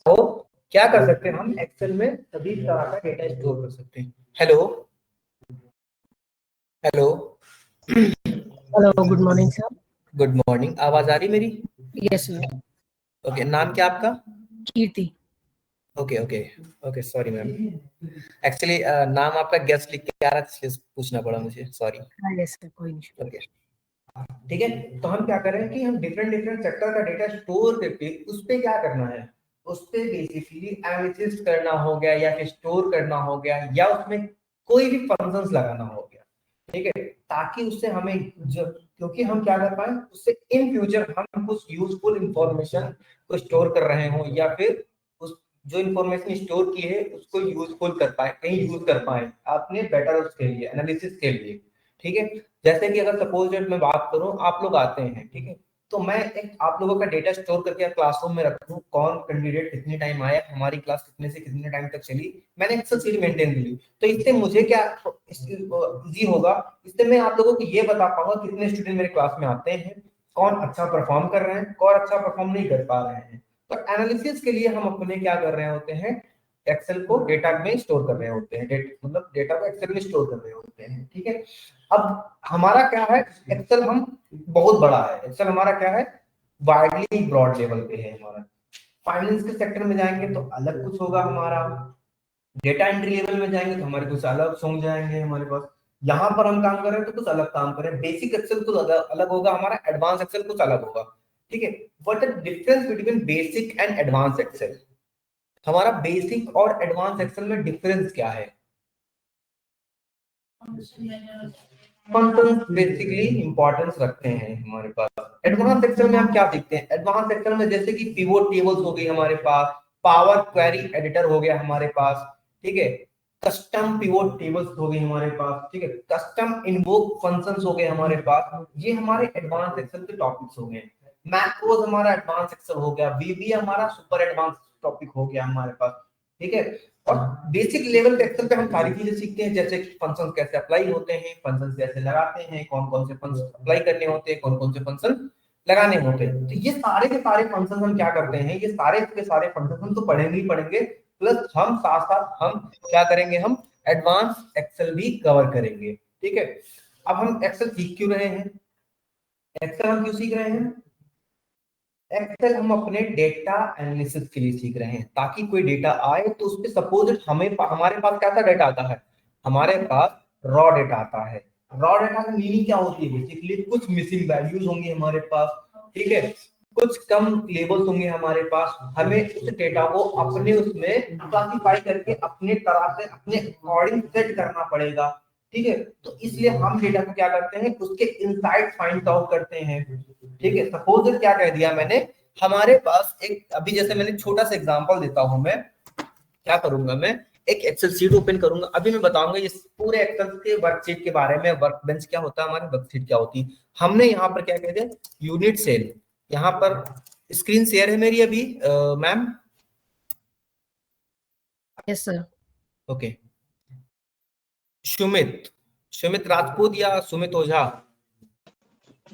तो क्या कर सकते हैं हम एक्सेल में सभी तरह का डेटा स्टोर कर सकते हैं। Hello hello hello, good morning sir. Good morning, आवाज आ रही मेरी? Yes sir. ओके, नाम क्या आपका? Kirti. Okay okay okay, sorry ma'am, actually नाम आपका गेस्ट लिख के आ रहा था इसलिए पूछना पड़ा मुझे, सॉरी। यस सर, कोई नहीं। ओके, ठीक है। तो हम क्या करें कि हम डिफरेंट डिफरेंट सेक्टर का डेटा स्टोर करके उस पे क्या करना है, उस पे बेसिकली एनालिसिस करना हो गया या फिर स्टोर करना हो गया या उसमें कोई भी फंक्शंस लगाना हो गया, ठीक है, ताकि उससे हमें क्योंकि हम क्या कर पाए उससे इन फ्यूचर हम कुछ यूजफुल इंफॉर्मेशन को स्टोर कर रहे हो या फिर उस जो इंफॉर्मेशन स्टोर की है उसको यूजफुल कर पाए, कहीं यूज कर पाए आपने बेटर उसके लिए एनालिसिस के लिए, ठीक है। जैसे कि अगर सपोज डेट मैं बात करूं, आप लोग आते हैं, ठीक है, तो मैं एक आप लोगों का डेटा स्टोर करके क्लासरूम में रखूं, कौन कैंडिडेट कितने टाइम आया, हमारी क्लास कितने से कितने टाइम तक चली, मैंने एक्सेल शीट मेंटेन कर ली, तो इससे मुझे क्या इजी होगा, इससे मैं आप लोगों को ये बता पाऊंगा कितने स्टूडेंट मेरे क्लास में आते हैं, कौन अच्छा परफॉर्म कर रहे हैं, कौन अच्छा परफॉर्म नहीं कर पा रहे हैं। तो एनालिसिस के लिए हम अपने क्या कर रहे होते हैं, एक्सेल को डेटा में स्टोर कर रहे होते हैं, मतलब डेटा को एक्सेल में स्टोर कर रहे होते हैं, ठीक है। अब हमारा क्या है, एक्सेल हम बहुत बड़ा है, एक्सेल हमारा क्या है, वाइडली ब्रॉड लेवल पे है हमारा। फाइनेंस के सेक्टर में जाएंगे तो अलग कुछ होगा हमारा, डेटा एंट्री लेवल में जाएंगे तो हमारे कुछ अलग सॉन्ग जाएंगे हमारे पास, यहाँ पर हम काम कर रहे हैं तो कुछ अलग काम करें, बेसिक एक्सेल कुछ अलग होगा हमारा, एडवांस एक्सेल कुछ अलग होगा, ठीक है। What the difference between basic and advance excel, हमारा बेसिक और एडवांस एक्सेल में डिफरेंस क्या है? फंक्शंस बेसिकली इंपॉर्टेंस रखते हैं हमारे पास। एडवांस एक्सेल में हम क्या देखते हैं, एडवांस एक्सेल में जैसे कि पिवोट टेबल्स हो गई हमारे पास, पावर क्वेरी एडिटर हो गया हमारे पास, ठीक है, कस्टम पिवोट टेबल्स हो गई हमारे पास, ठीक है, कस्टम इन्वोक फंक्शंस हो गए हमारे पास, ये हमारे एडवांस एक्सेल के टॉपिक्स हो गए। मैक्रोज हमारा एडवांस एक्सेल हो गया, वीबी हमारा सुपर एडवांस टॉपिक हो गया हमारे पास, ठीक है। और बेसिक लेवल पे एक्सेल पे हम सारी चीजें सीखते हैं, जैसे कि फंक्शंस कैसे अप्लाई होते हैं, फंक्शंस कैसे लगाते हैं, कौन कौन से फंक्शन अप्लाई करने होते हैं, कौन कौन से फंक्शन लगाने होते हैं। तो ये सारे के सारे फंक्शन हम क्या करते हैं, ये सारे के सारे फंक्शन हम तो पढ़ेंगे ही पढ़ेंगे, प्लस हम साथ साथ हम क्या करेंगे, हम एडवांस एक्सेल भी कवर करेंगे, ठीक है। अब हम एक्सेल सीख क्यों रहे हैं, एक्सेल हम क्यों सीख रहे हैं, एक्सेल हम अपने डेटा एनालिसिस के लिए सीख रहे हैं, ताकि कोई डेटा आए तो उसपे सपोज हमारे पास कैसा डेटा आता है, हमारे पास रॉ डेटा आता है। रॉ डेटा की मीनिंग क्या होती है, बेसिकली कुछ मिसिंग वैल्यूज होंगी हमारे पास, ठीक है, कुछ कम लेबल्स होंगे हमारे पास, हमें उस डेटा को अपने उसमें क्लासिफाई करके अपने तरह से अपने अकॉर्डिंग सेट करना पड़ेगा, ठीक है। तो इसलिए हम डेटा को क्या करते हैं, उसके इनसाइट फाइंड आउट करते हैं, ठीक है। सपोज क्या कह दिया मैंने, हमारे पास एक, अभी जैसे मैंने छोटा सा एग्जांपल देता हूं, मैं क्या करूंगा, मैं एक एक्सेल शीट ओपन करूंगा, अभी मैं बताऊंगा इस पूरे एक्सेल के वर्कशीट के बारे में, वर्कबेंच क्या होता है, हमारी वर्कशीट क्या होती है। हमने यहाँ पर क्या कह दिया, यूनिट सेल, यहाँ पर स्क्रीन शेयर है मेरी अभी ma'am? Yes sir. Okay, Sumit, Sumit Rajput या सुमित ओझा?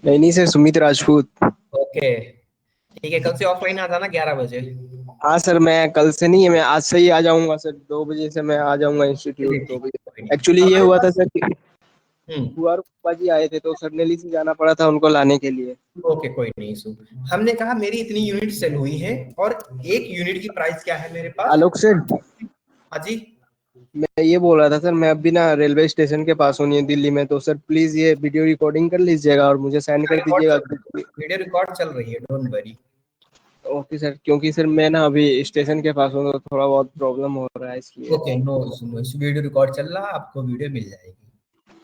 नहीं सर, सुमित राजपूत। ओके, ठीक है, कल से ऑफलाइन आ जाना 11 बजे। हाँ सर, मैं कल से नहीं, मैं आज से ही आ जाऊंगा सर, 2 बजे से मैं आ जाऊंगा इंस्टीट्यूट 2 बजे। एक्चुअली ये हमारे हुआ था पास सर कि बुआ रूपा जी आए थे तो सरनेली से जाना पड़ा था उनको लाने के लिए। ओके, कोई नहीं इशू। हमने कहा मेरी इतनी यूनिट सेल हुई है और एक यूनिट की प्राइस क्या है मेरे पास? आलोक सर, हाँ जी, मैं ये बोल रहा था सर, मैं अभी ना रेलवे स्टेशन के पास हूँ ये दिल्ली में, तो सर प्लीज ये वीडियो रिकॉर्डिंग कर लीजिएगा और मुझे सेंड कर दीजिएगा। वीडियो रिकॉर्ड चल रही है, डोंट वरी। ओके सर, क्योंकि सर मैं ना अभी स्टेशन के पास हूँ तो थोड़ा बहुत प्रॉब्लम हो रहा है इसलिए। Okay, no issue no issue, video record चल रहा है, आपको वीडियो मिल जाएगी,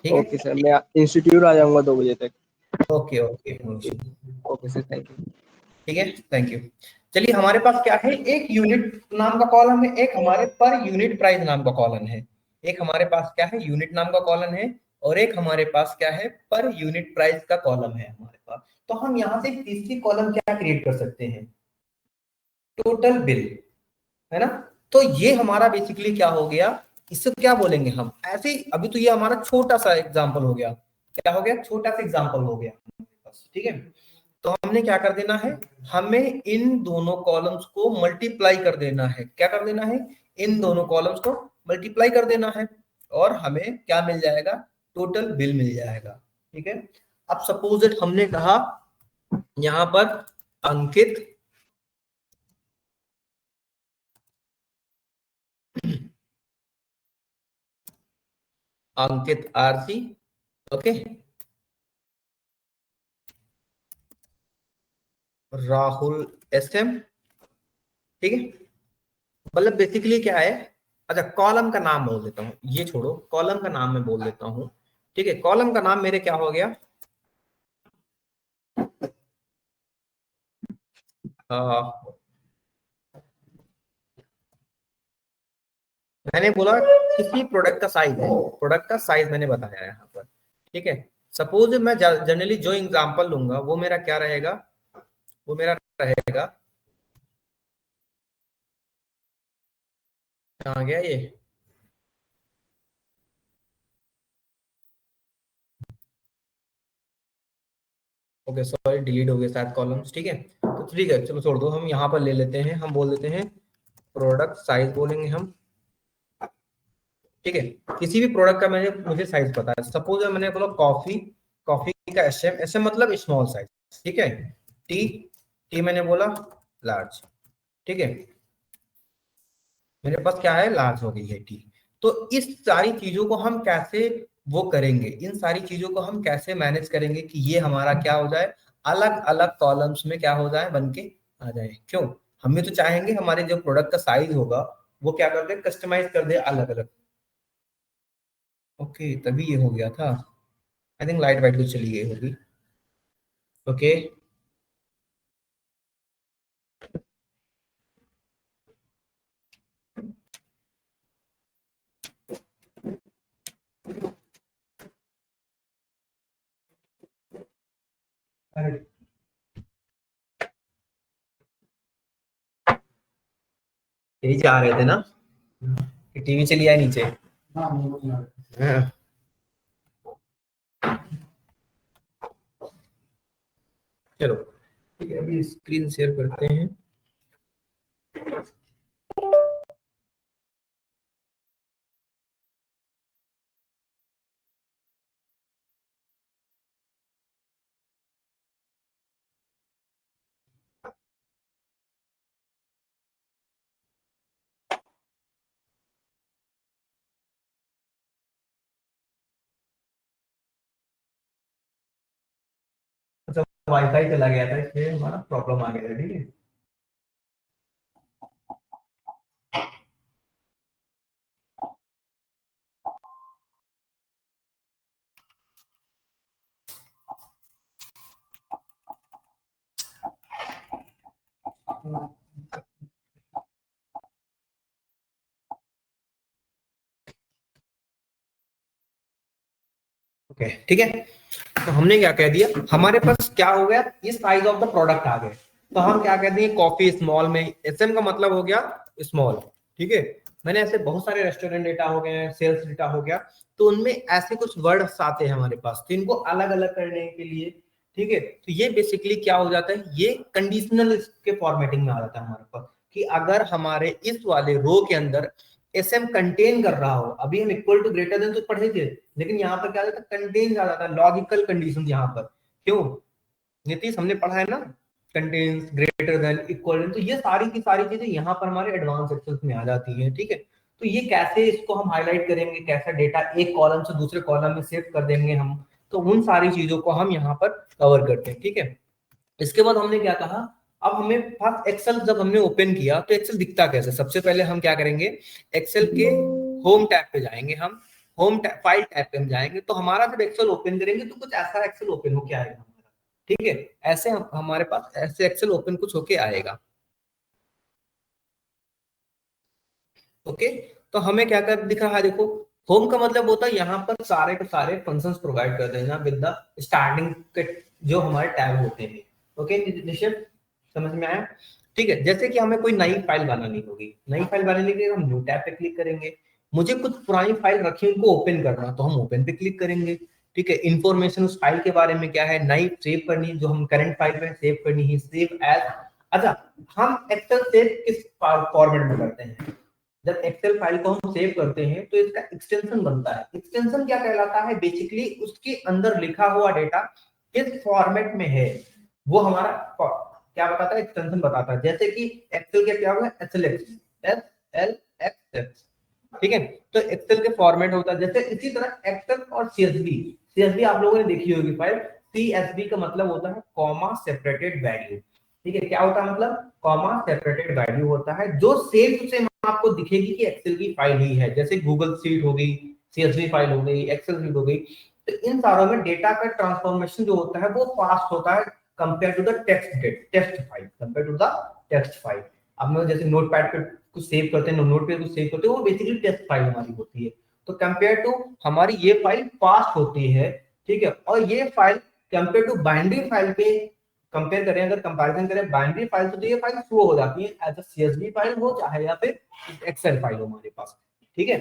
ठीक ओके है। सर, मैं इंस्टीट्यूट आ जाऊंगा 2 बजे तक। Okay okay, no issue, okay sir, thank you. ठीक है, थैंक यू। चलिए, हमारे पास क्या है, एक यूनिट नाम का कॉलम है, एक हमारे पर यूनिट प्राइस नाम का कॉलम है। एक हमारे पास क्या है, यूनिट नाम का कॉलम है, और एक हमारे पास क्या है, पर यूनिट प्राइस का कॉलम है हमारे पास। तो हम यहाँ से तीसरी कॉलम क्या क्रिएट कर सकते हैं, टोटल बिल, है ना। तो ये हमारा बेसिकली क्या हो गया, इससे क्या बोलेंगे हम, ऐसे अभी तो ये हमारा छोटा सा एग्जांपल हो गया, क्या हो गया, छोटा सा एग्जांपल हो गया, ठीक है। तो हमने क्या कर देना है, हमें इन दोनों कॉलम्स को मल्टीप्लाई कर देना है। क्या कर देना है, इन दोनों कॉलम्स को मल्टीप्लाई कर देना है और हमें क्या मिल जाएगा, टोटल बिल मिल जाएगा। ठीक है, अब सपोज इट हमने कहा यहां पर अंकित अंकित आरसी, ओके, राहुल एसएम, ठीक है। मतलब बेसिकली क्या है, अच्छा कॉलम का नाम बोल देता हूँ, ये छोड़ो, कॉलम का नाम मैं बोल देता हूँ। ठीक है, कॉलम का नाम मेरे क्या हो गया, मैंने बोला किसी प्रोडक्ट का साइज है, प्रोडक्ट का साइज मैंने बताया यहाँ पर। ठीक है, सपोज मैं जनरली जो एग्जांपल लूंगा वो मेरा क्या रहेगा, वो मेरा रहेगा, कहाँ गया ये, ओके सॉरी डिलीट हो गया शायद कॉलम्स। ठीक है, तो ठीक है चलो छोड़ दो, हम यहाँ पर ले लेते हैं, हम बोल देते हैं प्रोडक्ट साइज बोलेंगे हम। ठीक है, किसी भी प्रोडक्ट का मुझे साइज पता है। सपोज मैंने बोला कॉफी, कॉफी का एसएम, एसएम मतलब स्मॉल साइज। ठीक है, टी, टी मैंने बोला लार्ज। ठीक है, मेरे पास क्या है, लार्ज हो गई है टी। तो इस सारी चीजों को हम कैसे वो करेंगे, इन सारी चीजों को हम कैसे मैनेज करेंगे कि ये हमारा क्या हो जाए, अलग अलग कॉलम्स में क्या हो जाए, बन के आ जाए। क्यों, हम भी तो चाहेंगे हमारे जो प्रोडक्ट का साइज होगा वो क्या कर दे, कस्टमाइज कर दे अलग अलग। ओके तभी ये हो गया था, आई थिंक लाइट वाइट कुछ चली गई होगी। ओके यही जा रहे थे ना, टीवी चली आए नीचे। हाँ, चलो ठीक है, अभी स्क्रीन शेयर करते हैं। अच्छा वाईफाई चला गया था इसलिए हमारा प्रॉब्लम आ गया था। ठीक है, ओके ठीक है, तो हमने क्या कह दिया, हमारे पास क्या हो गया, ये साइज ऑफ द प्रोडक्ट आ गए। तो हम क्या कहते हैं, कॉफी स्मॉल में एसएम का मतलब हो गया स्मॉल। ठीक है, मैंने ऐसे बहुत सारे रेस्टोरेंट डेटा हो गए, सेल्स डेटा हो गया, तो उनमें ऐसे कुछ वर्ड्स आते हैं हमारे पास, तो इनको अलग अलग करने के लिए, ठीक है, तो ये बेसिकली क्या हो जाता है, ये कंडीशनल के फॉर्मेटिंग में आ जाता है हमारे पास, कि अगर हमारे इस वाले रो के अंदर एसएम कंटेन कर रहा हो, अभी हम इक्वल टू ग्रेटर देन तो पढ़े थे, लेकिन यहाँ पर क्या जाता है, कंटेन आ जाता है, लॉजिकल कंडीशन यहाँ पर। क्यों नीतीश, हमने पढ़ा है ना, contains, greater than, equal than, तो ये सारी की सारी चीजें यहाँ पर हमारे एडवांस एक्सेल में आ जाती है। ठीक है, तो ये कैसे इसको हम हाईलाइट करेंगे, कैसा डेटा एक कॉलम से दूसरे कॉलम में शिफ्ट कर देंगे हम, तो उन सारी चीजों को हम यहाँ पर कवर करते हैं। ठीक है, इसके बाद हमने क्या कहा, अब हमें पास एक्सेल जब हमने ओपन किया तो एक्सेल दिखता कैसे, सबसे पहले हम क्या करेंगे, एक्सेल के होम टैब पे जाएंगे, हम होम टैब फाइल टैब पे हम जाएंगे, तो हमारा जब एक्सेल ओपन करेंगे तो कुछ ऐसा एक्सेल ओपन होके आएगा हमारा। ठीक है, ऐसे हमारे पास ऐसे एक्सेल ओपन कुछ होके आएगा। ओके, तो हमें क्या कर दिख रहा है, देखो होम का मतलब होता है यहाँ पर सारे के सारे फंक्शंस प्रोवाइड कर देना विद द स्टार्टिंग के जो हमारे टैब होते हैं। ओके निश्चित, समझ में आया। ठीक है, जैसे कि हमें कोई नई फाइल बनानी होगी, नई फाइल बनाने के लिए हम न्यू टैब पे क्लिक करेंगे, मुझे कुछ पुरानी फाइल रखी उनको ओपन करना, तो हम ओपन पे क्लिक करेंगे। ठीक है, इंफॉर्मेशन उस फाइल के बारे में क्या है, नई सेव करनी, जो हम करंट फाइल में सेव करनी है, सेव एज। अच्छा, हम एक्सेल सेव किस फॉर्मेट में करते हैं? जब एक्सेल फाइल को हम सेव करते हैं तो इसका एक्सटेंशन बनता है। एक्सटेंशन क्या कहलाता है? बेसिकली उसके अंदर लिखा हुआ डेटा किस फॉर्मेट में है वो हमारा क्या बताता है, एक्सटेंशन बताता है। जैसे कि एक्सेल के क्या होगा, SLX, ठीक है, तो एक्सेल के फॉर्मेट होता है। जैसे इसी तरह एक्सेल और सीएसवी आप लोगों ने देखी होगी फाइल। सीएसवी का मतलब होता है कॉमा सेपरेटेड वैल्यू, ठीक है। क्या होता है मतलब? कॉमा सेपरेटेड वैल्यू होता है, जो सेम टू सेम आपको दिखेगी कि एक्सेल की फाइल ही है। जैसे गूगल शीट हो गई, सीएसवी फाइल हो गई, एक्सेल शीट हो गई, तो इन सारों में डेटा का ट्रांसफॉर्मेशन जो होता है वो फास्ट होता है compare to the text file, compare to the text file. अब मैं जैसे नोटपैड पे कुछ सेव करते हैं, नोट पे कुछ सेव करते हैं, वो बेसिकली टेक्स्ट फाइल हमारी होती है। तो कंपेयर टू हमारी ये फाइल फास्ट होती है, ठीक है। और ये file compare to binary file पे कंपेयर करें, अगर कंपैरिजन करें बाइनरी फाइल तो ये फाइल स्लो हो जाती है, एज अ सीएसवी फाइल हो चाहे या फिर एक्सेल फाइल हो हमारे पास, ठीक है।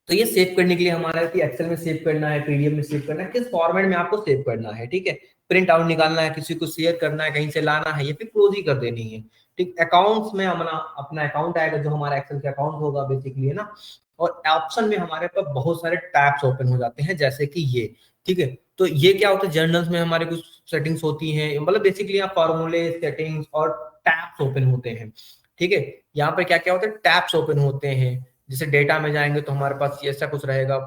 तो ये सेव करने के लिए हमारा कि एक्सेल में सेव करना है, पीडीएफ में सेव करना है, किस फॉर्मेट में आपको सेव करना है, ठीक है। प्रिंट आउट निकालना है, किसी को शेयर करना है, कहीं से लाना है, या फिर क्लोज ही कर देनी है, ठीक। अकाउंट्स में अपना अकाउंट आएगा, जो हमारा एक्सेल का अकाउंट होगा बेसिकली, है ना। और ऑप्शन में हमारे पास बहुत सारे टैब्स ओपन हो जाते हैं, जैसे कि ये, ठीक है। तो ये क्या होता है, जर्नल्स में हमारे कुछ सेटिंग्स होती हैं, मतलब बेसिकली यहाँ फॉर्मूले, सेटिंग्स और टैब्स ओपन होते हैं, ठीक है। यहाँ पे क्या क्या होता है, टैब्स ओपन होते हैं। जैसे डेटा में जाएंगे तो हमारे पास ऐसा कुछ रहेगा,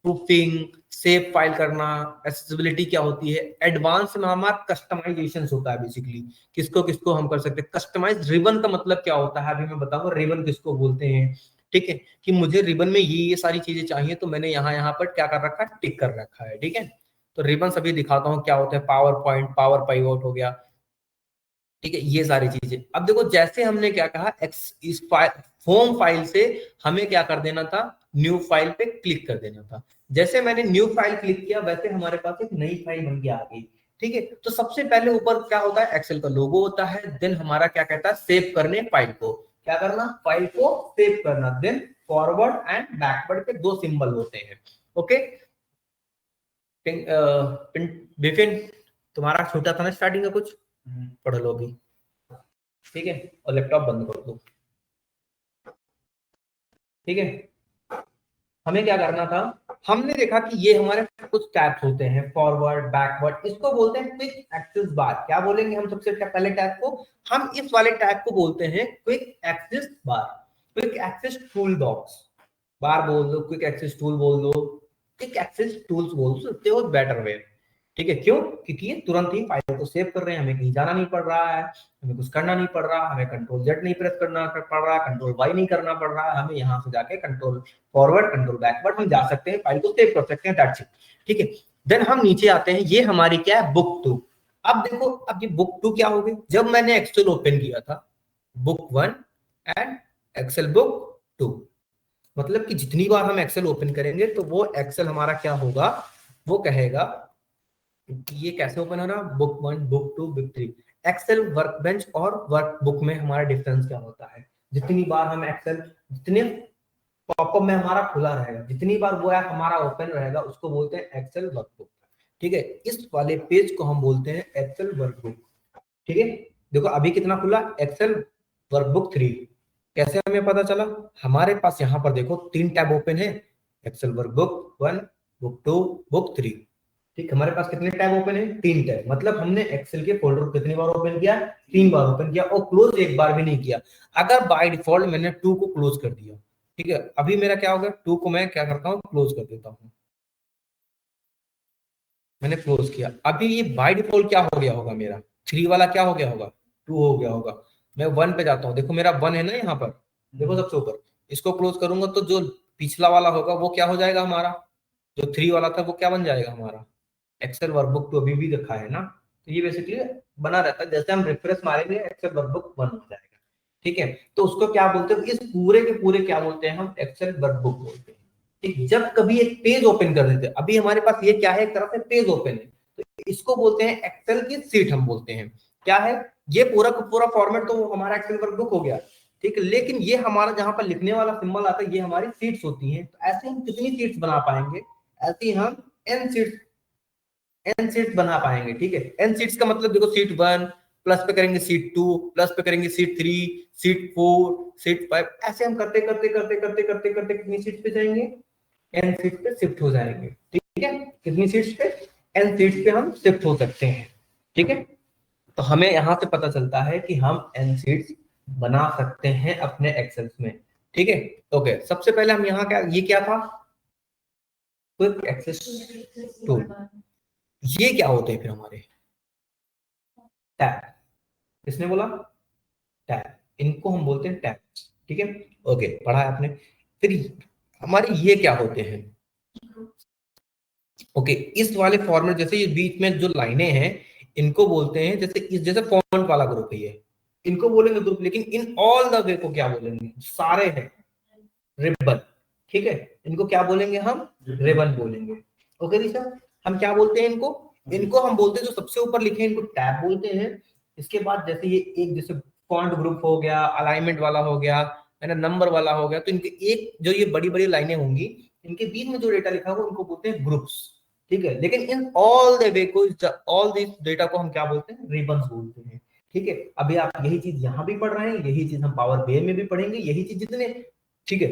प्रूफिंग, सेव फाइल करना, एक्सेसिबिलिटी क्या होती है, एडवांस में हमारा कस्टमाइजेशन होता है बेसिकली, किसको किसको हम कर सकते हैं कस्टमाइज। रिबन का मतलब क्या होता है अभी मैं बताऊंगा, रिबन किसको बोलते हैं, ठीक है। कि मुझे रिबन में ये सारी चीजें चाहिए, तो मैंने यहाँ पर क्या कर रखा है, टिक कर रखा है, ठीक है। तो रिबन अभी दिखाता हूँ क्या होता है, पावर पॉइंट, पावर पाइवोट हो गया, ठीक है, ये सारी चीजें। अब देखो, जैसे हमने क्या कहा, इस होम फाइल से हमें क्या कर देना था, न्यू फाइल पे क्लिक कर देना था। जैसे मैंने न्यू फाइल क्लिक किया, वैसे हमारे पास एक नई फाइल बन के आ गई, ठीक है। तो सबसे पहले ऊपर क्या होता है, एक्सेल का लोगो होता है, देन हमारा क्या कहता है, सेव करने फाइल को, क्या करना, फाइल को सेव करना, देन फॉरवर्ड एंड बैकवर्ड के दो सिंबल होते हैं, ओके। विपिन, तुम्हारा छोटा था ना स्टार्टिंग का कुछ, पढ़ लो अभी, ठीक है, और लैपटॉप बंद कर दो, ठीक है। हमें क्या करना था, हमने देखा कि ये हमारे कुछ टैब्स होते हैं, फॉरवर्ड, बैकवर्ड, इसको बोलते हैं क्विक एक्सेस बार। क्या बोलेंगे हम सबसे पहले टैब को, हम इस वाले टैब को बोलते हैं क्विक एक्सेस बार, क्विक एक्सेस टूल बॉक्स, बार बोल दो, क्विक एक्सेस टूल बोल दो, क्विक एक्सेस टूल्स बोल सकते हो, बेटर वे, ठीक है। क्यों? क्योंकि ये तुरंत ही फाइल को सेव कर रहे हैं, हमें कहीं जाना नहीं पड़ रहा है, हमें कुछ करना नहीं पड़ रहा, हमें कंट्रोल जेड नहीं प्रेस करना पड़ रहा, कंट्रोल वाई नहीं करना पड़ रहा, हमें यहाँ से जाके कंट्रोल फॉरवर्ड, कंट्रोल बैकवर्ड हम जा सकते हैं, फाइल को सेव कर सकते हैं, दैट्स इट, ठीक है। देन हम नीचे आते हैं, ये हमारी क्या है, बुक 2। अब देखो, अब ये बुक 2 क्या हो गई, जब मैंने एक्सेल ओपन किया था, बुक 1 एंड एक्सेल बुक 2, मतलब कि जितनी बार हम एक्सेल ओपन करेंगे तो वो एक्सेल हमारा क्या होगा, वो कहेगा ये कैसे ओपन हो रहा, book 1, book 2, book 3। Excel workbench और वर्कबुक में हमारा डिफरेंस क्या होता है, जितनी बार हम एक्सेल, जितने पॉपअप में हमारा खुला रहेगा, जितनी बार वो ऐप हमारा ओपन रहेगा, उसको बोलते हैं एक्सेल वर्कबुक, ठीक है। इस वाले पेज को हम बोलते हैं एक्सेल वर्कबुक, ठीक है। देखो अभी कितना खुला, एक्सेल वर्कबुक 3। कैसे हमें पता चला, हमारे पास यहाँ पर देखो 3 टैब ओपन है, एक्सेल वर्कबुक 1, बुक 2, बुक 3, ठीक। हमारे पास कितने टैब ओपन है, 3 टैब, मतलब हमने एक्सेल के फोल्डर को कितनी बार ओपन किया, 3 बार ओपन किया, और क्लोज एक बार भी नहीं किया। अगर बाय डिफॉल्ट मैंने 2 को क्लोज कर दिया, ठीक है, अभी मेरा क्या होगा, 2 को मैं क्या करता हूँ, क्लोज कर देता हूँ, मैंने क्लोज किया। अभी ये बाय डिफॉल्ट क्या हो गया होगा, मेरा 3 वाला क्या हो गया होगा, 2 हो गया होगा। मैं 1 पे जाता हूँ, देखो मेरा 1 है ना यहाँ पर, देखो सबसे ऊपर, इसको क्लोज करूंगा तो जो पिछला वाला होगा वो क्या हो जाएगा हमारा, जो 3 वाला था वो क्या बन जाएगा हमारा, एक्सेल वर्कबुक तो अभी भी रखा है ना, तो ये बेसिकली बना रहता है, जैसे हम रिफ्रेश मारेंगे एक्सेल वर्कबुक 1 हो जाएगा, ठीक है। तो उसको क्या बोलते हैं, इस पूरे के पूरे क्या बोलते हैं, हम एक्सेल वर्कबुक बोलते हैं, ठीक। जब कभी एक पेज ओपन कर देते हैं, अभी हमारे पास ये क्या है, एक तरह से पेज ओपन है, तो इसको बोलते हैं एक्सेल की सीट, हम बोलते हैं क्या है, ये पूरा का पूरा फॉर्मेट तो हमारा एक्सेल वर्कबुक हो गया, ठीक है। लेकिन ये हमारा जहां पर लिखने वाला सिंबल आता है, ये हमारी सीट्स होती हैं। तो ऐसे हम कितनी सीट्स बना पाएंगे, ऐसे ही हम n सीट्स n सीट्स बना पाएंगे, ठीक है। n सीट्स का मतलब देखो सीट 1 प्लस पे करेंगे सीट 2 प्लस पे करेंगे सीट 3 सीट 4 सीट 5, ऐसे हम करते करते करते करते करते करते कितनी सीट्स पे जाएंगे, n सीट्स पे शिफ्ट हो जाएंगे, ठीक है। कितनी सीट्स पे, n सीट्स पे हम शिफ्ट हो सकते हैं, ठीक है। तो हमें यहां से पता चलता है कि हम n सीट्स बना सकते हैं अपने एक्सेल्स में, ठीक है। ओके, सबसे पहले हम यहाँ क्या, ये क्या था, क्विक एक्सेस टूल। ये क्या होते हैं फिर हमारे टैब, किसने बोला, टैब, इनको हम बोलते हैं टैब, ठीक है। ओके, पढ़ा है आपने। फिर हमारे ये क्या होते हैं, ओके, इस वाले फॉर्मेट, जैसे ये बीच में जो लाइनें हैं इनको बोलते हैं, जैसे इस जैसे फॉन्ट वाला ग्रुप है ये, इनको बोलेंगे ग्रुप, लेकिन इन ऑल द वे को क्या बोलेंगे, सारे हैं रिबन, ठीक है। इनको क्या बोलेंगे हम, रिबन बोलेंगे। ओके ऋषभ, हम क्या बोलते हैं इनको, इनको हम बोलते हैं जो सबसे ऊपर लिखे हैं इनको टैब बोलते हैं। इसके बाद जैसे ये एक जैसे फॉन्ट ग्रुप हो गया, अलाइनमेंट वाला हो गया, है ना, नंबर वाला हो गया, तो इनके एक जो ये बड़ी बड़ी लाइनें होंगी इनके बीच में जो डेटा लिखा होगा उनको बोलते हैं ग्रुप्स, ठीक है। लेकिन इन ऑल द वे को, ऑल दिस डेटा को हम क्या बोलते हैं, रिबन्स बोलते हैं, ठीक है। अभी आप यही चीज यहाँ भी पढ़ रहे हैं, यही चीज हम पावर BI में भी पढ़ेंगे, यही चीज जितने, ठीक है,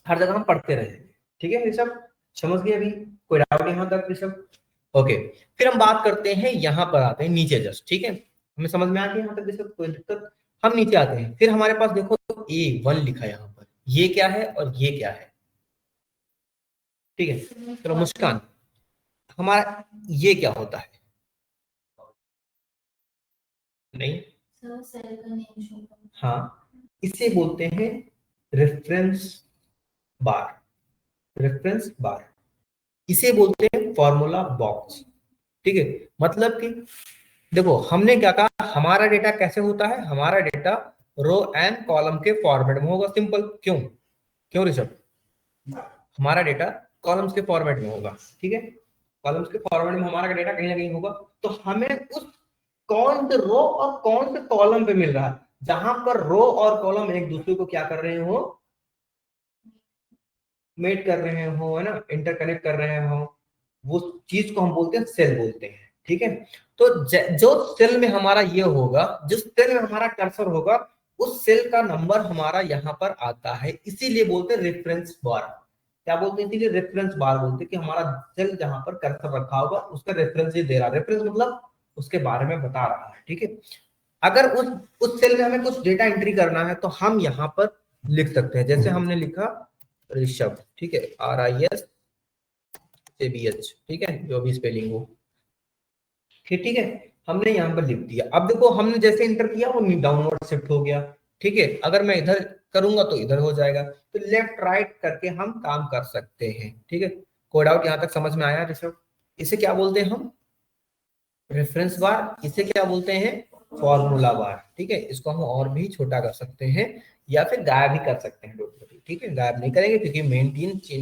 हर जगह हम पढ़ते रहेंगे, ठीक है ऋषभ, समझ गए अभी, कोई डाउट यहाँ तक ऋषभ। ओके, फिर हम बात करते हैं, यहाँ पर आते हैं नीचे जस्ट, ठीक है, हमें समझ में आ गया यहाँ तक ऋषभ, कोई दिक्कत। हम नीचे आते हैं, फिर हमारे पास देखो A1 लिखा है यहाँ पर, ये क्या है और ये क्या है, ठीक है। चलो मुस्कान, हमारा ये क्या होता है, नहीं, हाँ, इसे बोलते हैं रेफरेंस बार, रेफरेंस बार, इसे बोलते हैं फॉर्मूला बॉक्स, ठीक है। मतलब कि देखो हमने क्या कहा, हमारा डेटा कैसे होता है, हमारा डेटा रो एंड कॉलम के फॉर्मेट में होगा, सिंपल, क्यों, क्यों ऋषभ, हमारा डेटा कॉलम्स के फॉर्मेट में होगा, ठीक है, कॉलम्स के फॉर्मेट में हमारा डेटा कहीं ना कहीं होगा। तो हमें उस कौन से रो और कौन से कॉलम पे मिल रहा है, जहां पर रो और कॉलम एक दूसरे को क्या कर रहे हो, मेट कर रहे हो, है ना, इंटरकनेक्ट कर रहे हो, वो चीज को हम बोलते हैं सेल बोलते हैं, ठीक है। तो जो सेल में हमारा ये होगा, जिस सेल में हमारा कर्सर होगा, उस सेल का नंबर हमारा यहाँ पर आता है, इसीलिए बोलते हैं रेफरेंस बार, क्या बोलते हैं, इसीलिए रेफरेंस बार बोलते हैं कि हमारा सेल जहां पर कर्सर रखा होगा उसका रेफरेंस ये दे रहा है, रेफरेंस मतलब उसके बारे में बता रहा है, ठीक है। अगर उस सेल में हमें कुछ डेटा एंट्री करना है तो हम यहाँ पर लिख सकते हैं, जैसे हमने लिखा ऋषभ, ठीक है, RISABH, ठीक है, जो भी स्पेलिंग हो, ठीक है, हमने यहाँ पर लिख दिया। अब देखो हमने जैसे इंटर किया वो डाउनवर्ड शिफ्ट हो गया, ठीक है। अगर मैं इधर करूंगा तो इधर हो जाएगा, तो लेफ्ट राइट करके हम काम कर सकते हैं, ठीक है। कोई डाउट यहाँ तक समझ में आया ऋषभ, इसे क्या बोलते हैं हम, रेफरेंस बार, इसे क्या बोलते हैं, फॉर्मूला बार, ठीक है। इसको हम और भी छोटा कर सकते हैं या फिर गायब भी कर सकते हैं, ठीक है, गायब नहीं करेंगे क्योंकि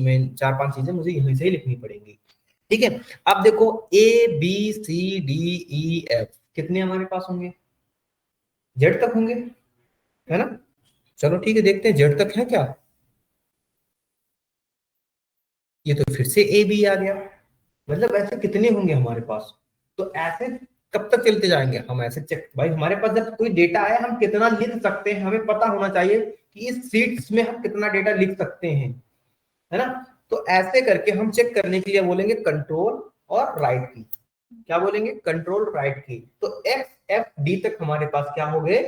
मेन 4-5 चीजें मुझे यहीं से ही लिखनी पड़ेंगी, ठीक है। अब देखो ABCDEF कितने हमारे पास होंगे, जेड तक होंगे, है ना। चलो ठीक है, देखते हैं जेड तक है क्या, ये तो फिर से AB आ गया, मतलब ऐसे कितने होंगे हमारे पास। तो ऐसे कब तक चलते जाएंगे हम, ऐसे चेक, भाई हमारे पास जब कोई डेटा आए हम कितना लिख सकते हैं, हमें पता होना चाहिए कि इस सीट्स में हम कितना डेटा लिख सकते हैं, है ना। तो ऐसे करके हम चेक करने के लिए बोलेंगे कंट्रोल और राइट की, क्या बोलेंगे, कंट्रोल राइट की। तो XFD तक हमारे पास क्या हो गए,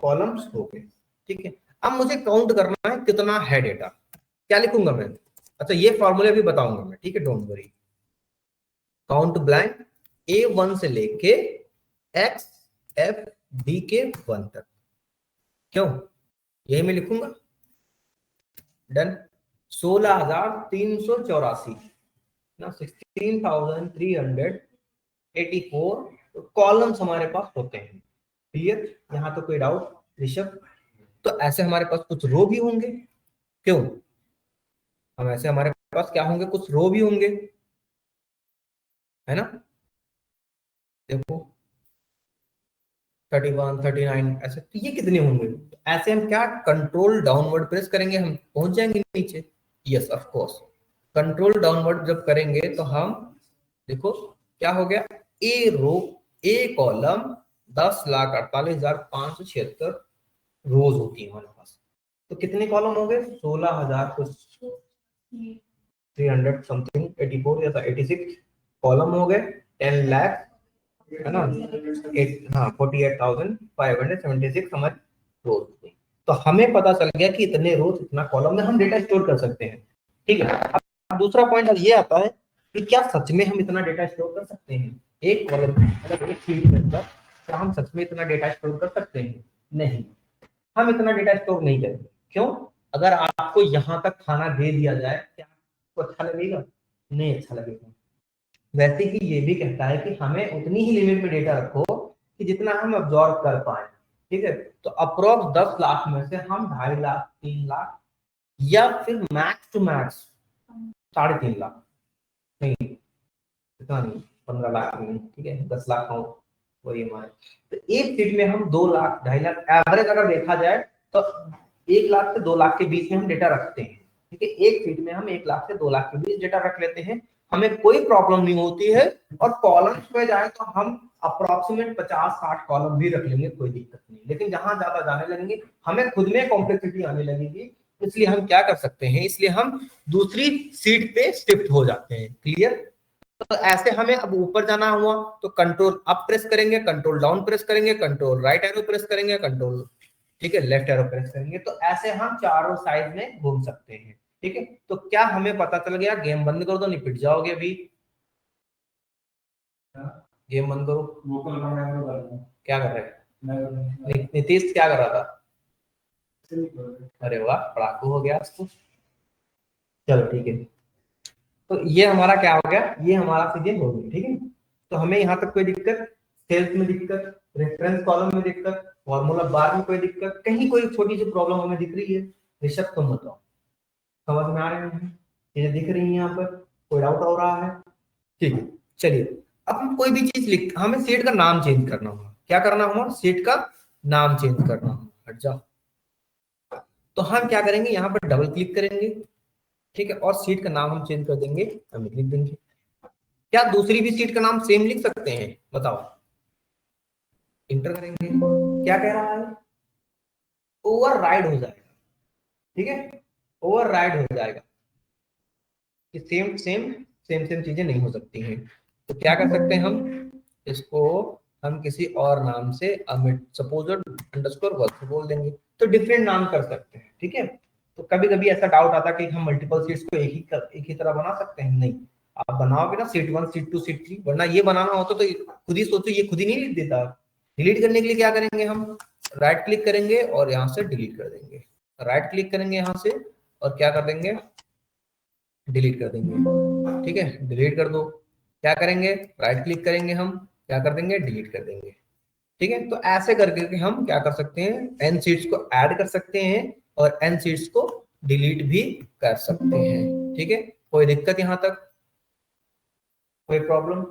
कॉलम्स हो गए, ठीक है। अब मुझे काउंट करना है कितना है डेटा, क्या लिखूंगा मैं, अच्छा ये फॉर्मूले भी बताऊंगा मैं, ठीक है, don't worry. Count blank A1 से लेके XFD के 1 तक, क्यों, यही मैं लिखूंगा, डन। 16,384 ना, 16,384 कॉलम्स हमारे पास होते हैं, क्लियर, यहाँ तो कोई डाउट ऋषभ। तो ऐसे हमारे पास कुछ रो भी होंगे, क्यों, हम ऐसे हमारे पास क्या होंगे, कुछ रो भी होंगे, है ना। देखो 31, 39 ऐसे, तो ये कितने होंगे, ऐसे हम क्या कंट्रोल डाउनवर्ड प्रेस करेंगे, हम पहुंच जाएंगे नीचे, yes of course, control downward जब करेंगे तो हम देखो क्या हो गया, ए रो, ए कॉलम 10,48,576 रोज होती है हमारे पास। तो कितने कॉलम हो गए, 16,000 कुछ 300 समथिंग 84 या 86 कॉलम हो गए, 10 लाख है ना, 48,576 हमारे रोज थे। तो हमें पता चल गया कि इतने रोज इतना कॉलम में हम डेटा स्टोर कर सकते हैं। ठीक है, अब दूसरा पॉइंट ये आता है कि क्या सच में हम इतना डेटा स्टोर कर सकते हैं एक कॉलम मतलब एक शीट के अंदर, क्या हम सच में इतना डेटा स्टोर कर सकते हैं? नहीं, हम इतना डेटा स्टोर नहीं करेंगे। क्यों? अगर आपको यहाँ तक खाना दे दिया जाए, क्या आपको अच्छा लगेगा? नहीं अच्छा लगेगा। वैसे ही ये भी कहता है कि हमें उतनी ही लिमिट में डेटा रखो कि जितना हम अब्जॉर्ब कर पाए। ठीक है, तो अप्रोक्स 10 लाख में से हम 2.5 लाख 3 लाख या फिर मैक्स टू मैक्स 3.5 लाख, नहीं इतना नहीं, 15 लाख नहीं, ठीक है 10 लाख हो वही हमारे। तो एक फीट में हम 2 लाख 2.5 लाख एवरेज अगर देखा जाए तो 1 लाख से 2 लाख के बीच में हम डेटा रखते हैं। ठीक है, एक फीट में हम 1 लाख से 2 लाख के बीच डेटा रख लेते हैं, हमें कोई प्रॉब्लम नहीं होती है। और कॉलम्स में जाए तो हम अप्रोक्सीमेट 50-60 कॉलम भी रख लेंगे, कोई दिक्कत नहीं। लेकिन जहां ज्यादा जाने लगेंगे हमें खुद में कॉम्प्लेक्सिटी आने लगेगी, इसलिए हम क्या कर सकते हैं, इसलिए हम दूसरी सीट पे शिफ्ट हो जाते हैं। क्लियर? तो ऐसे हमें अब ऊपर जाना हुआ तो कंट्रोल अप प्रेस करेंगे, कंट्रोल डाउन प्रेस करेंगे, कंट्रोल राइट एरो प्रेस करेंगे, कंट्रोल ठीक है लेफ्ट एरो प्रेस करेंगे, तो ऐसे हम चारों साइड में घूम सकते हैं। ठीक है, तो क्या हमें पता चल गया? गेम बंद कर दो, निपट जाओगे अभी। गेम बंद करो। क्या कर रहे हैं नीतीश? क्या कर रहा था? अरे वाह, पढ़ाकू हो गया उसको। चलो ठीक है, तो ये हमारा क्या हो गया, ये हमारा सीधे हो गया। ठीक है, तो हमें यहाँ तक कोई दिक्कत, सेल्स में दिक्कत, रेफरेंस कॉलम में दिक्कत, फॉर्मूला बार में कोई दिक्कत, कहीं कोई छोटी सी प्रॉब्लम हमें दिख रही है? ऋषभ तुम बताओ, समझ में आ रहे हैं चीजें दिख रही है यहाँ पर? कोई डाउट हो रहा है? ठीक है, चलिए अब हम कोई भी चीज लिख, हमें सेट का नाम चेंज करना होगा। क्या करना होगा? सेट का नाम चेंज करना होगा। हट जाओ। तो हम क्या करेंगे, यहाँ पर डबल क्लिक करेंगे, ठीक है, और सीट का नाम हम चेंज कर देंगे, हम लिख देंगे। क्या दूसरी भी सीट का नाम सेम लिख सकते हैं? बताओ। इंटर करेंगे, क्या कह रहा है? ओवरराइड हो जाएगा। ठीक है, ओवरराइड हो जाएगा कि सेम सेम सेम सेम चीजें नहीं हो सकती हैं। तो क्या कर सकते हैं हम इसको, हम किसी और नाम से अमिट सपोज अंडरस्कोर वर्क बोल देंगे, तो डिफरेंट नाम कर सकते हैं। ठीक है, तो कभी कभी ऐसा डाउट आता है कि हम मल्टीपल सीट्स को एक ही तरह बना सकते हैं। नहीं, आप बनाओगे ना सीट 1 सीट 2 सीट 3, वरना ये बनाना होता तो खुद ही सोचो, ये खुद ही नहीं लिख देता। डिलीट करने के लिए क्या करेंगे हम, राइट क्लिक करेंगे और यहाँ से डिलीट कर देंगे। राइट क्लिक करेंगे यहाँ से और क्या कर देंगे, डिलीट कर देंगे। ठीक है, डिलीट कर दो। क्या करेंगे, राइट क्लिक करेंगे, हम क्या कर देंगे, डिलीट कर देंगे। ठीक है, तो ऐसे करके हम क्या कर सकते हैं, एन सीट्स को ऐड कर सकते हैं और एन सीट्स को डिलीट भी कर सकते हैं। ठीक है, कोई दिक्कत यहाँ तक, कोई प्रॉब्लम?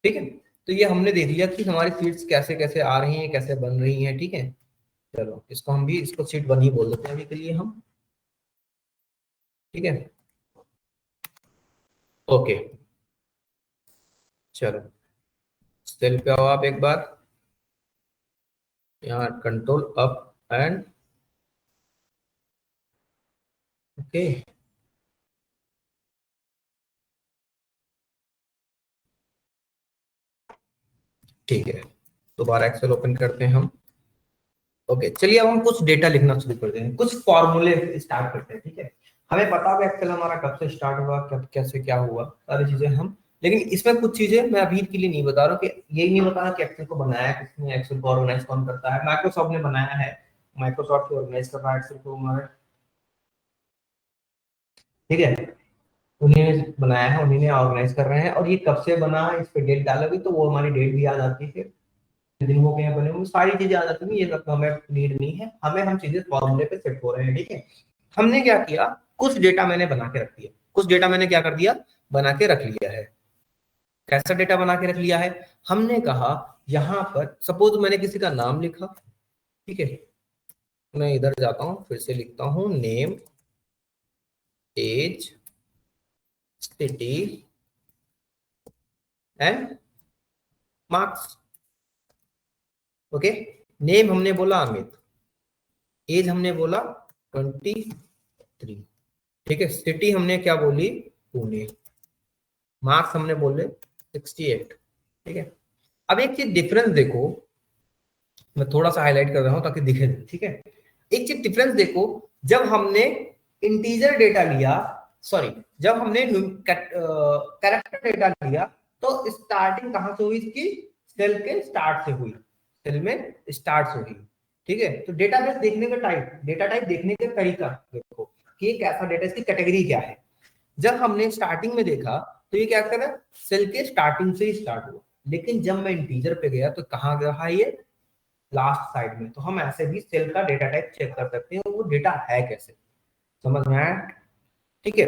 ठीक है, तो ये हमने देख लिया कि हमारी सीट्स कैसे कैसे आ रही हैं, कैसे बन रही हैं। ठीक है, चलो इसको हम भी इसको सीट 1 ही बोल देते हैं अभी के लिए हम। ठीक है, ओके, चलो सेल पे आओ आप एक बार, यहाँ कंट्रोल अप एंड ओके। ठीक है, दोबारा एक्सेल ओपन करते हैं हम। ओके, चलिए अब हम कुछ डेटा लिखना शुरू करते हैं, कुछ फॉर्मूले स्टार्ट करते हैं। ठीक है, हमें पता है एक्सेल हमारा कब से स्टार्ट हुआ, कब कैसे क्या हुआ, सारी चीजें हम, लेकिन इसमें कुछ चीजें मैं अभी के लिए नहीं बता रहा हूँ, कि यही नहीं बता रहा कि एक्सेल को बनाया किसने, एक्सेल को ऑर्गेनाइज कौन करता है। माइक्रोसॉफ्ट ने बनाया है, माइक्रोसॉफ्ट ऑर्गेनाइज कर रहा है एक्सेल को हमारे। ठीक है, उन्हीं ने बनाया है, उन्हीं ने ऑर्गेनाइज कर रहे हैं। और ये कब से बना है, इस पे डेट डालोगे तो वो हमारी डेट भी आ जाती है, दिन हो गए हैं बने हुए, सारी चीजें आ जाती हैं। ये सब हमें नीड नहीं है, हमें हम चीजें फॉर्मूले पे सेट हो रहे हैं। ठीक है, हमने क्या किया, कुछ डेटा मैंने बना के रख दिया, कुछ डेटा मैंने क्या कर दिया, बना के रख लिया है। कैसा डेटा बना के रख लिया है? हमने कहा यहाँ पर सपोज मैंने किसी का नाम लिखा। ठीक है, मैं इधर जाता हूँ, फिर से लिखता हूँ name, age, city and marks. Okay, name हमने बोला अमित, एज हमने बोला 23, ठीक है। सिटी हमने क्या बोली, पुणे। मार्क्स हमने बोले 68, ठीक है। अब एक चीज डिफरेंस देखो, मैं थोड़ा सा हाईलाइट कर रहा हूं ताकि दिखे, ठीक है। एक चीज डिफरेंस देखो, जब हमने इंटीजर डेटा लिया, सॉरी, जब हमने कैरेक्टर डेटा लिया, तो स्टार्टिंग कहां से हुई इसकी, सेल के स्टार्ट से हुई, सेल में स्टार्ट से हुई, ठीक है। तो डेटाबेस देखने का टाइप, डेटा टाइप देखने का तरीका देखो कि ये कैसा डेटा, इसकी कैटेगरी क्या है। जब हमने स्टार्टिंग में देखा तो ये क्या करा, सेल के स्टार्टिंग से ही स्टार्ट हुआ, लेकिन जब मैं इंटीजर पे गया तो कहां गया ये, लास्ट साइड में। तो हम ऐसे भी सेल का डेटा टाइप चेक कर सकते हैं वो डेटा है कैसे, समझ में आया, ठीक है।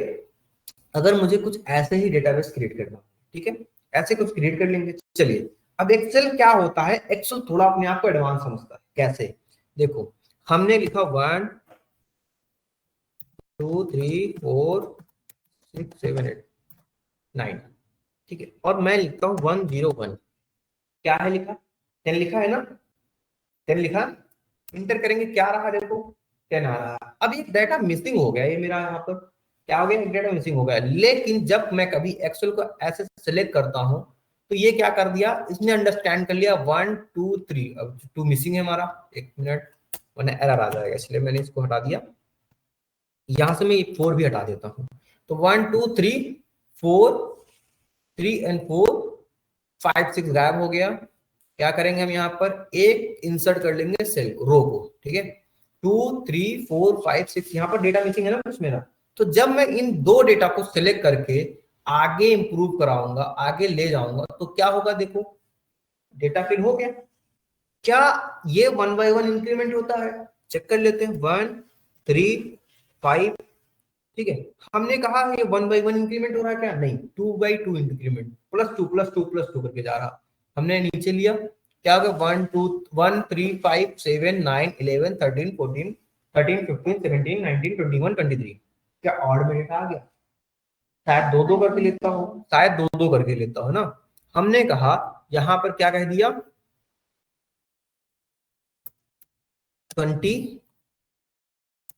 अगर मुझे कुछ ऐसे ही डेटाबेस क्रिएट करना, ठीक है, ऐसे कुछ क्रिएट कर लेंगे। चलिए, अब एक्सेल क्या होता है, एक्सेल थोड़ा अपने आप को एडवांस समझता है। कैसे, देखो, हमने लिखा 1 2 3 4 6 7 8 9, ठीक है, और मैं लिखता हूँ 101, क्या है लिखा, 10 लिखा है ना, 10 लिखा, इंटर करेंगे, क्या रहा, देखो 10 आ रहा। अब ये डाटा मिसिंग हो गया, ये मेरा यहाँ पर क्या हो गया, एक डाटा मिसिंग हो गया। लेकिन जब मैं कभी एक्सेल को ऐसे सेलेक्ट करता हूँ तो ये क्या कर दिया, इसने अंडरस्टैंड कर लिया 1 2 3, अब 2 मिसिंग है हमारा, एक मिनट, वरना एरर आ जाएगा, इसलिए मैंने इसको हटा दिया। यहां से मैं 4 भी हटा देता हूँ। तो 1 2 3 4, 3 एंड 4, 5 6 गायब हो गया। क्या करेंगे हम यहाँ पर, एक इंसर्ट कर लेंगे सेल को, रो को, ठीक है। 2 3 4 5 6, यहाँ पर डेटा मिसिंग है ना कुछ मेरा। तो जब मैं इन दो डेटा को सिलेक्ट करके आगे इंप्रूव कराऊंगा, आगे ले जाऊंगा, तो क्या होगा, देखो डेटा फिल हो गया। क्या ये 1 बाय 1 इंक्रीमेंट होता है, चेक कर लेते हैं, 1 3 5, ठीक है। हमने कहा ये 1 बाय 1 इंक्रीमेंट हो रहा है क्या, नहीं, 2 बाय 2 इंक्रीमेंट, +2 +2 +2 करके जा रहा। हमने नीचे लिया, क्या होगा, 1 2 1 3 5 7 9 11 13 14 13 15 17 19 21 23, क्या ऑड में डेटा आ गया, शायद दो दो करके लेता हूं, शायद दो दो करके लेता हूं ना। हमने कहा यहां पर क्या कह दिया, 20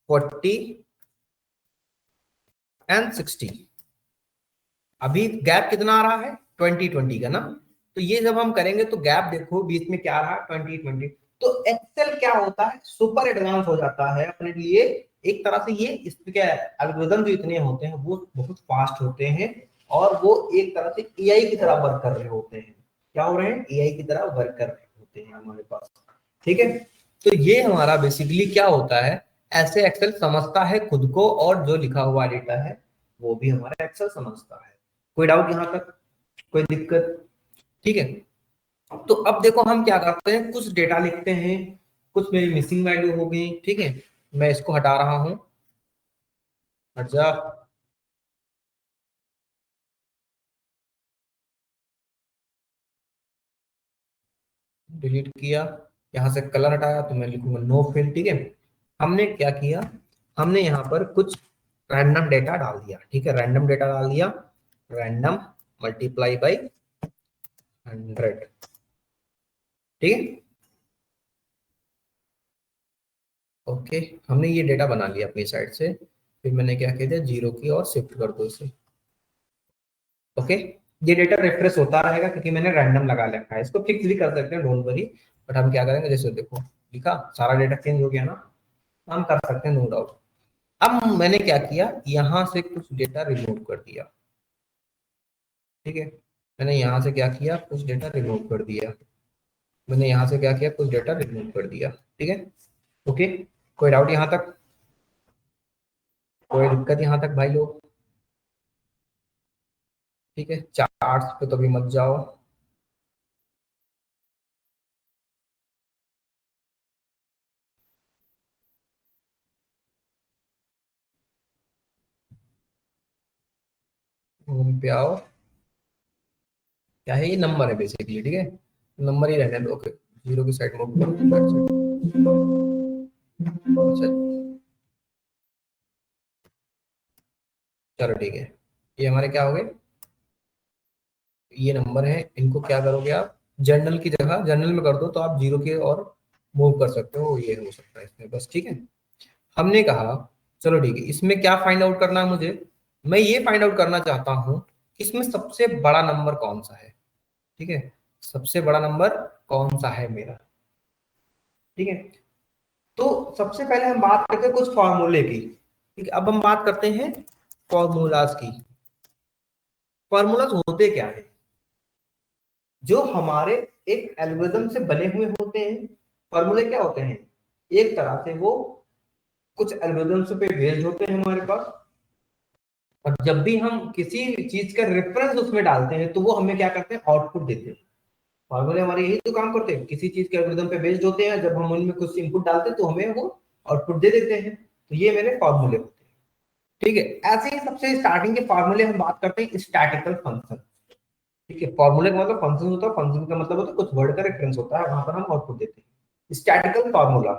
40 एंड 60। अभी गैप कितना आ रहा है, 20 20 का ना। तो ये जब हम करेंगे तो गैप देखो बीच में क्या रहा, 20 20। तो एक्सेल क्या होता है, सुपर एडवांस हो जाता है अपने लिए। एक तरह से ये इसके एल्गोरिथम जो इतने होते हैं वो बहुत फास्ट होते हैं, और वो एक तरह से एआई की तरह वर्क कर रहे होते हैं। क्या हो रहे हैं, एआई की तरह वर्क कर रहे होते हैं हमारे पास, ठीक है। तो ये हमारा बेसिकली क्या होता है, ऐसे एक्सेल समझता है खुद को, और जो लिखा हुआ डेटा है वो भी हमारा एक्सेल समझता है। कोई डाउट यहाँ तक, कोई दिक्कत, ठीक है। तो अब देखो हम क्या करते हैं, कुछ डेटा लिखते हैं, कुछ मेरी मिसिंग वैल्यू हो गई, ठीक है। मैं इसको हटा रहा हूं, हट जा, डिलीट किया, यहाँ से कलर हटाया, तो मैं लिखूंगा नो फिल, ठीक है। हमने क्या किया, हमने यहाँ पर कुछ रैंडम डेटा डाल दिया, ठीक है, रैंडम डेटा डाल दिया, रैंडम मल्टीप्लाई बाई 100, ठीक है। ओके, हमने ये डेटा बना लिया अपनी साइड से। फिर मैंने क्या किया, 0 की और शिफ्ट कर दो इसे, ओके। ये डेटा रिफ्रेश होता रहेगा क्योंकि मैंने रैंडम लगा रखा है, इसको फिक्स भी कर सकते हैं, डोंट वरी। बट हम क्या करेंगे, जैसे देखो लिखा, सारा डेटा चेंज हो गया ना, हम कर सकते हैं, नो डाउट। अब मैंने क्या किया, यहाँ से कुछ डेटा रिमूव कर दिया, ठीक है। मैंने यहाँ से क्या किया, कुछ डेटा रिमूव कर दिया, मैंने यहाँ से क्या किया, कुछ डेटा रिमूव कर दिया, ठीक है। ओके, कोई डाउट यहाँ तक, कोई दिक्कत यहाँ तक भाई लोग, ठीक है। चार्ट्स पे तो भी मत जाओ, होम पे आओ, क्या है, ये नंबर है बेसिकली, ठीक है, नंबर ही रहने दो, ओके। 0 की साइड मूव करो, that's it। अच्छा, चलो ठीक है, ये हमारे क्या हो गए, ये नंबर है, इनको क्या करोगे आप, जनरल की जगह जनरल में कर दो तो आप 0 के और मूव कर सकते हो, ये हो सकता है इसमें बस। ठीक है, हमने कहा चलो ठीक है, इसमें क्या फाइंड आउट करना है मुझे, मैं ये फाइंड आउट करना चाहता हूं कि इसमें सबसे बड़ा नंबर कौन सा है। ठीक है, सबसे बड़ा नंबर कौन सा है मेरा। ठीक है, तो सबसे पहले हम बात करते हैं कुछ फॉर्मूले की। ठीक है, अब हम बात करते हैं फॉर्मूलाज की। फॉर्मूलाज होते क्या है, जो हमारे एक एल्गोरिथम से बने हुए होते हैं। फॉर्मूले क्या होते हैं, एक तरह से वो कुछ एल्गोरिथम्स पे बेस्ड होते हैं हमारे पास, और जब भी हम किसी चीज का रेफरेंस उसमें डालते हैं तो वो हमें क्या करते हैं, आउटपुट देते हैं। फॉर्मूले हमारे यही तो काम करते हैं, किसी चीज के एल्गोरिथम पे बेस्ड होते हैं, जब हम उनमें कुछ इनपुट डालते हैं तो हमें वो आउटपुट दे देते हैं। तो ये मेरे फॉर्मूले होते हैं। ठीक है, ऐसे ही सबसे स्टार्टिंग के फॉर्मूले हम बात करते हैं स्टैटिकल फंक्शन। ठीक है, फॉर्मूले का मतलब फंक्शन होता है, फंक्शन का मतलब होता है कुछ वर्ड का रेफरेंस होता है, वहां पर हम आउटपुट देते हैं। स्टैटिकल फार्मूला,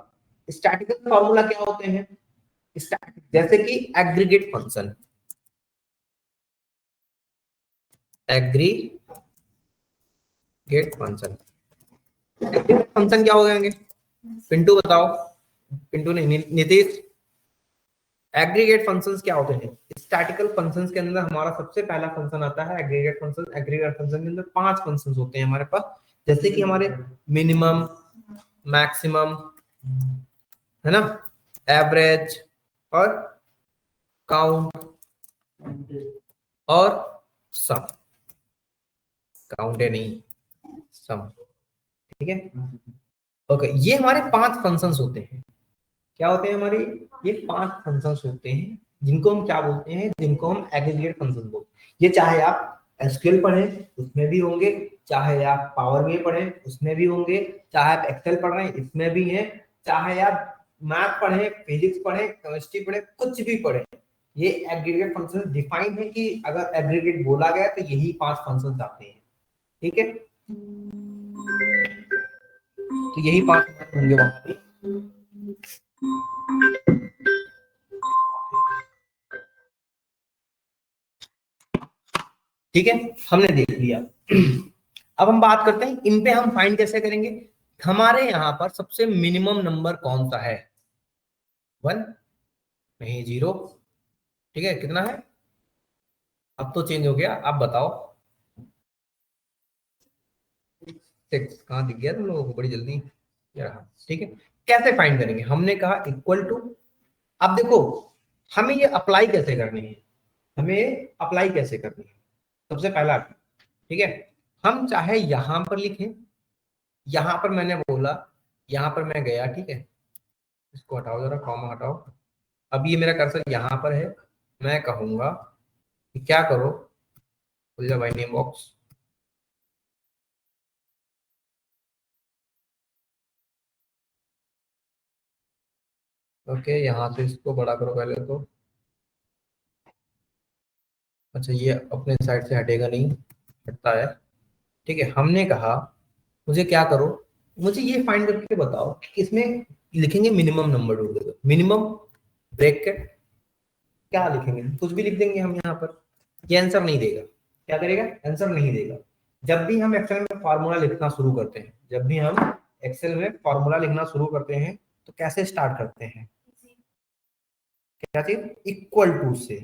स्टैटिकल फार्मूला क्या होते हैं, स्टैटिक जैसे कि aggregate function, aggregate function, aggregate function क्या हो जाएंगे, पिंटू बताओ, पिंटू नहीं नीतीश, एग्रीगेट फंक्शंस क्या होते हैं। स्टैटिकल फंक्शंस के अंदर हमारा सबसे पहला फंक्शन आता है एग्रीगेट फंक्शन। एग्रीगेट फंक्शन के अंदर 5 फंक्शंस होते हैं हमारे पास, जैसे कि हमारे मिनिमम, मैक्सिमम, है ना, एवरेज और काउंट और सम। काउंट है नहीं, सम। ठीक है, ओके, ये हमारे 5 फंक्शंस होते हैं। क्या होते हैं हमारे, ये 5 फंक्शंस होते हैं, जिनको हम क्या बोलते हैं, जिनको हम एग्रीगेट फंक्शन बोलते हैं। ये चाहे आप एसक्यूएल पढ़ें उसमें भी होंगे, चाहे आप पावर बीआई पढ़ें उसमें भी होंगे, चाहे आप एक्सेल पढ़ रहे हैं इसमें भी है, चाहे आप मैथ पढ़ें, फिजिक्स पढ़ें, केमिस्ट्री पढ़ें, कुछ भी पढ़ें, ये एग्रीगेट फंक्शन डिफाइन है कि अगर एग्रीगेट बोला गया तो यही 5 फंक्शन आते हैं। ठीक है, तो यही 5 होंगे वहां पे। ठीक है, हमने देख लिया। अब हम बात करते हैं इन पे हम फाइंड कैसे करेंगे। हमारे यहाँ पर सबसे मिनिमम नंबर कौन सा है, 1 नहीं 0। ठीक है, कितना है, अब तो चेंज हो गया, आप बताओ। 6 कहाँ दिख गया तुम लोगों को बड़ी जल्दी, ये रहा। ठीक है, कैसे फाइंड करेंगे, हमने कहा इक्वल टू। अब देखो हमें ये अप्लाई कैसे करनी है, हमें अप्लाई कैसे करनी है, सबसे पहला। ठीक है, हम चाहे यहां पर लिखें, यहां पर मैंने बोला, यहां पर मैं गया, ठीक है, इसको हटाओ जरा, कॉमा हटाओ। अब ये मेरा कर्सर यहां पर है, मैं कहूंगा कि क्या करो, खुल जा भाई नेम बॉक्स। ओके, यहां से इसको बड़ा करो पहले तो। अच्छा, ये अपने साइड से हटेगा नहीं, हटता है। ठीक है, हमने कहा मुझे क्या करो, मुझे ये फाइंड करके बताओ कि इसमें लिखेंगे मिनिमम नंबर ढूंढेगा, मिनिमम ब्रैकेट, क्या लिखेंगे, कुछ भी लिख देंगे हम यहाँ पर, ये आंसर नहीं देगा। क्या करेगा, आंसर नहीं देगा। जब भी हम एक्सेल में फॉर्मूला लिखना शुरू करते हैं, जब भी हम एक्सेल में फॉर्मूला लिखना शुरू करते हैं तो कैसे स्टार्ट करते हैं, क्या चीज, इक्वल टू से।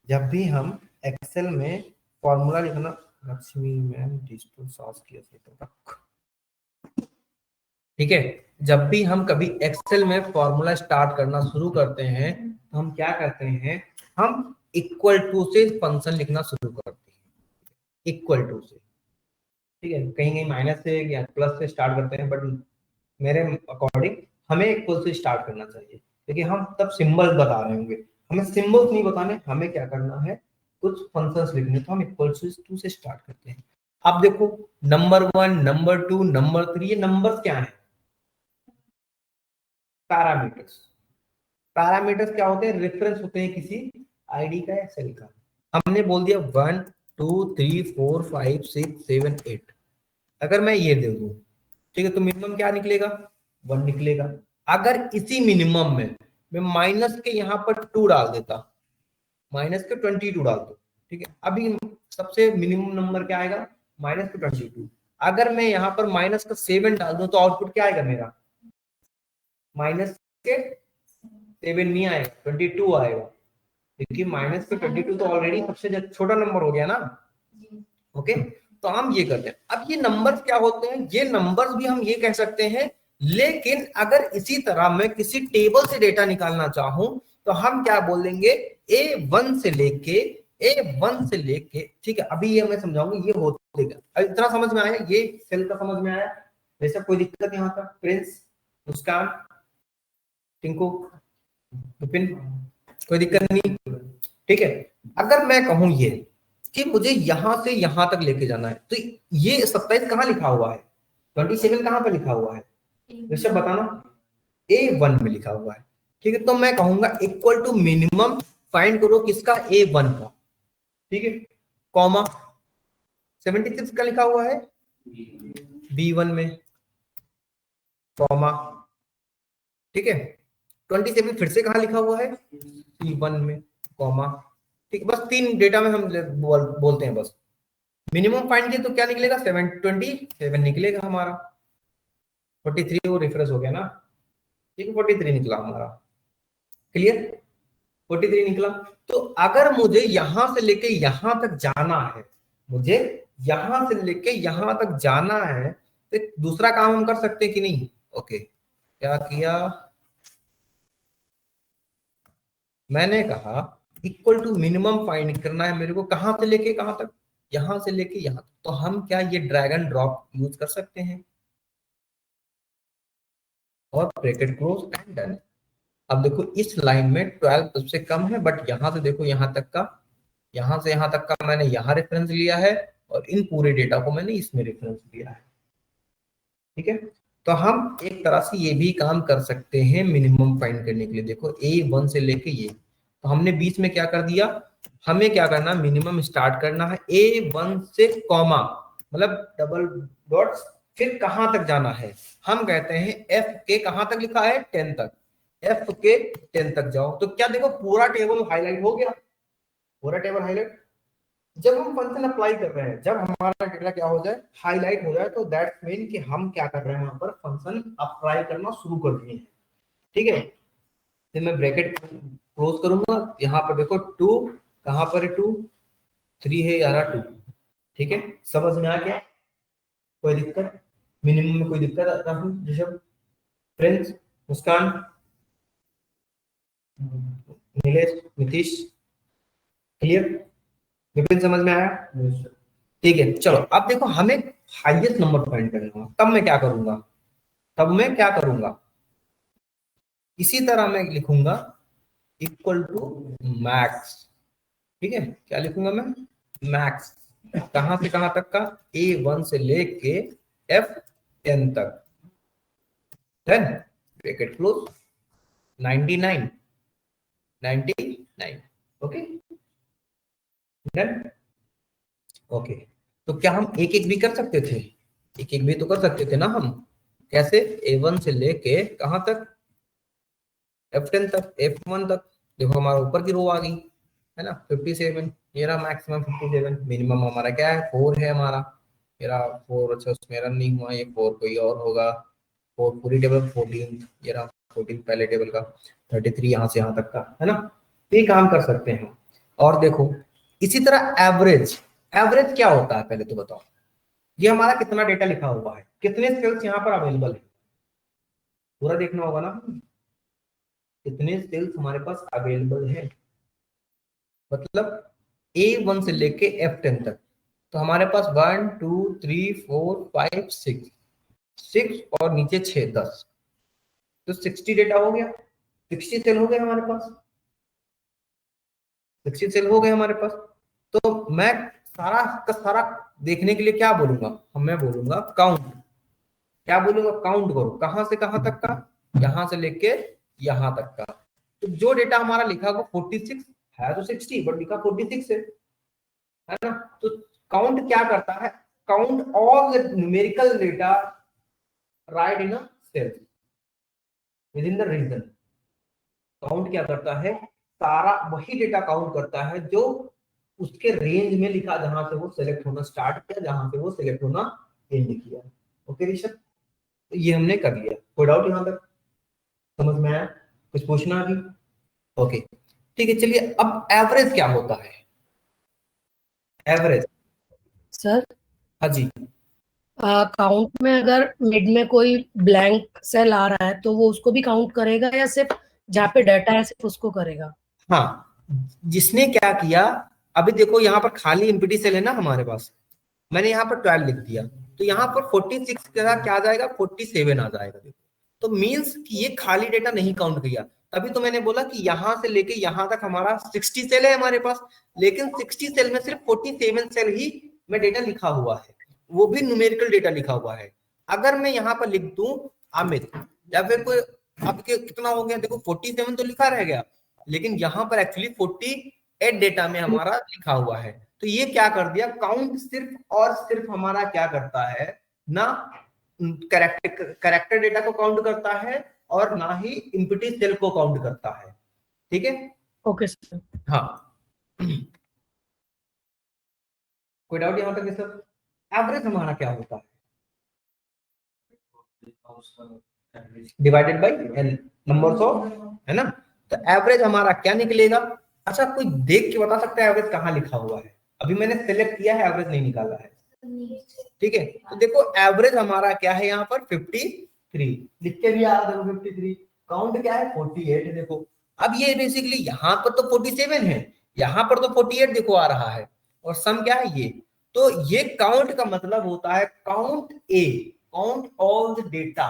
जब भी हम एक्सेल में फॉर्मूला लिखना, लक्ष्मी मैम डिजिटल सॉस किया ठीक है, जब भी हम कभी एक्सेल में फॉर्मूला स्टार्ट करना शुरू करते हैं तो हम क्या करते हैं, हम इक्वल टू से फंक्शन लिखना शुरू करते हैं, इक्वल टू से। ठीक है, कहीं कहीं माइनस से या प्लस से स्टार्ट करते हैं, बट मेरे अकॉर्डिंग हमें इक्वल से स्टार्ट करना चाहिए, क्योंकि हम तब सिंबल्स बता रहे होंगे, हमें सिंबल्स नहीं बताने, हमें क्या करना है, कुछ फंक्शंस लिखने, तो हम इक्वल टू से स्टार्ट करते हैं। अब देखो नंबर 1, नंबर 2, नंबर 3, ये नंबर्स क्या है, पैरामीटर्स। पैरामीटर्स क्या होते हैं, रेफरेंस होते हैं किसी आईडी का या सेल का। हमने बोल दिया 1 2 3 4 5 6 7 8, अगर मैं ये दे दूं, ठीक है, तो मिनिमम क्या निकलेगा, 1 निकलेगा। अगर इसी मिनिमम में मैं माइनस के यहाँ पर 2 डाल देता, माइनस के 22 डाल दो, ठीक है, अभी सबसे मिनिमम नंबर क्या आएगा, माइनस का 22। अगर मैं यहाँ पर माइनस का 7 डाल दूं तो आउटपुट क्या आएगा मेरा, माइनस के 7 नहीं आएगा, 22 आएगा, क्योंकि माइनस के 22 तो ऑलरेडी सबसे छोटा नंबर हो गया ना। ओके, तो हम ये करते हैं। अब ये नंबर्स क्या होते हैं, ये नंबर्स भी हम ये कह सकते हैं, लेकिन अगर इसी तरह मैं किसी टेबल से डेटा निकालना चाहूं तो हम क्या बोल देंगे, A1 से लेके, ठीक है, अभी ये मैं समझाऊंगा ये होते क्या। अब इतना समझ में आया, ये सेल का समझ में आया, वैसे कोई दिक्कत यहाँ तक, प्रिंस, मुस्कान, टिंकू, विपिन, कोई दिक्कत नहीं, ठीक है। अगर मैं कहूं ये कि मुझे यहां से यहां तक लेके जाना है, तो ये 27 कहाँ लिखा हुआ है, 27 कहाँ पर लिखा हुआ है, ऋषभ बताना, A1 में लिखा हुआ है, ठीक है। तो मैं कहूंगा इक्वल टू मिनिमम फाइंड करो किसका, A1 का, ठीक है, कॉमा 76 का लिखा हुआ है B1 में, कॉमा, ठीक है, 27 फिर से कहाँ लिखा हुआ है, C1 में, कॉमा, ठीक है। बस 3 डेटा में हम बोलते हैं बस। मिनिमम फाइंड किया तो क्या निकलेगा, 727 निकलेगा हमारा, 43 वो रिफ्रेश हो गया ना, ठीक है, 43 निकला हमारा, क्लियर, 43 निकला। तो अगर मुझे यहां से लेके यहां तक जाना है, मुझे यहां से लेके यहां तक जाना है, तो दूसरा काम हम कर सकते हैं कि नहीं। ओके, क्या किया, मैंने कहा इक्वल टू मिनिमम फाइंड करना है मेरे को, कहां से लेके कहां तक, यहां से लेके यहां तक। तो हम क्या ये ड्रैग एंड ड्रॉप यूज कर सकते हैं, और ब्रैकेट क्लोज एंड डन। अब देखो इस लाइन में 12 सबसे कम है, बट यहां से देखो यहां तक का, यहां से यहां तक का मैंने यहां रेफरेंस लिया है, और इन पूरे डेटा को मैंने इसमें रेफरेंस लिया है, ठीक है। तो हम एक तरह से ये भी काम कर सकते हैं मिनिमम फाइंड करने के लिए। देखो A1 से लेके ये, तो हमने बीच में क्या कर दिया, हमें क्या करना, मिनिमम स्टार्ट करना है A1 से, कॉमा, मतलब डबल डॉट्स, फिर कहां तक जाना है, हम कहते हैं F के कहां तक लिखा है, 10 तक, F के 10 तक जाओ। तो क्या देखो पूरा टेबल हाईलाइट हो गया, पूरा टेबल हाईलाइट। जब हम फंक्शन अप्लाई कर रहे हैं, जब हमारा डेटा क्या हो जाए, हाईलाइट हो जाए, तो दैट्स मीन कि हम क्या कर रहे हैं, यहाँ पर फंक्शन अप्लाई करना शुरू कर दिए हैं, ठीक है। फिर मैं ब्रैकेट क्लोज करूंगा, यहाँ पर देखो 2 कहां पर है, 2 3 है यार, 2, ठीक है, समझ में आ गया, कोई दिक्कत, मिनिमम में कोई दिक्कत, राहुल, ऋषभ, प्रिंस, मुस्कान, नीलेश, नीतीश, क्लियर, विपिन, समझ में आया, ठीक है। चलो अब देखो हमें हाईएस्ट नंबर फाइंड करना है, तब मैं क्या करूंगा, इसी तरह मैं लिखूंगा इक्वल टू मैक्स, ठीक है, क्या लिखूंगा मैं, मैक्स, कहां से कहां तक का, A1 से लेके F10 तक, 10 bracket close, 99, okay, done, okay. तो क्या हम एक एक भी कर सकते थे, एक एक भी तो कर सकते थे ना हम, कैसे, A1 से लेके कहां तक, F10 तक, F1 तक, देखो हमारा ऊपर की रो आ गई है ना, 57, ये रहा मैक्सिमम 57, मिनिमम हमारा क्या है, 4 है हमारा, मेरा 4, अच्छा उसमें रन नहीं हुआ, ये 4 कोई और होगा, 4 पूरी टेबल, 14, ये रहा 14 पहले टेबल का, 33 यहाँ से यहाँ तक का, है ना। तो ये काम कर सकते हैं। और देखो इसी तरह एवरेज, एवरेज क्या होता है पहले तो बताओ, ये हमारा कितना डेटा लिखा हुआ है, कितने सेल्स यहाँ पर अवेलेबल है, पूरा देखना होगा ना, कितने सेल्स हमारे पास अवेलेबल है, मतलब A1 से लेके F10 तक। तो हमारे पास 1 2 3 4 5 6 और नीचे 6 10, तो 60 डेटा हो गया, 60 सेल हो गए हमारे पास, 60 सेल हो गए हमारे पास। तो मैं सारा का सारा देखने के लिए क्या बोलूंगा, मैं बोलूंगा काउंट, क्या बोलूंगा, काउंट करो कहां से कहां तक का, यहां से लेके यहां तक का। तो जो डेटा हमारा लिखा वो 46 है, तो 60 बट लिखा 46 है ना। तो काउंट क्या करता है, count all the numerical data right in a cell within the region. Count क्या करता है, सारा वही डेटा काउंट करता है जो उसके रेंज में लिखा जहां से वो सिलेक्ट होना स्टार्ट किया, जहां से वो सिलेक्ट होना एंड किया। ओके ऋषभ, तो ये हमने कर लिया। कोई डाउट यहाँ तक समझ में आया? कुछ पूछना अभी? ओके ठीक है, चलिए अब एवरेज क्या होता है? एवरेज, सर हाँ जी, काउंट में अगर मिड में कोई ब्लैंक सेल आ रहा है तो वो उसको भी काउंट करेगा या सिर्फ जहाँ पे डाटा है सिर्फ उसको करेगा? हाँ जिसने क्या किया, अभी देखो यहाँ पर खाली एम्प्टी सेल है ना हमारे पास, मैंने यहाँ पर 12 लिख दिया, तो यहाँ पर 46 का क्या आ जाएगा, 47 आ जाएगा। देखो तो मींस कि ये खाली डेटा नहीं काउंट किया। तभी तो मैंने बोला कि यहां से लेके यहां तक हमारा 60 सेल है हमारे पास, लेकिन 60 सेल में सिर्फ 47 सेल ही में डेटा लिखा हुआ है, वो भी न्यूमेरिकल डेटा लिखा हुआ है। अगर मैं यहाँ पर लिख दूं अमित या फिर कोई, आपके कितना हो गया देखो, 47 तो लिखा रह गया, लेकिन यहाँ पर एक्चुअली 48 डेटा में हमारा लिखा हुआ है। तो ये क्या कर दिया, काउंट सिर्फ और सिर्फ हमारा क्या करता है ना, करेक्टर डेटा को काउंट करता है और ना ही इम्प्टी सेल को काउंट करता है। ठीक है, ओके सर। हाँ कोई डाउट यहां तक? ये सब एवरेज हमारा क्या होता है, divided by n numbers of, है ना। तो एवरेज हमारा क्या निकलेगा? अच्छा कोई देख के बता सकता है एवरेज कहाँ लिखा हुआ है? अभी मैंने सिलेक्ट किया है, एवरेज नहीं निकाला है। ठीक है, तो देखो एवरेज हमारा क्या है यहाँ पर 53, लिख के भी आ रहा देखो 53, काउंट क्या है 48। देखो अब ये बेसिकली यहाँ पर तो 47 है, यहाँ पर तो 48 देखो आ रहा है, और सम क्या है ये। तो ये काउंट का मतलब होता है count A, count all the data,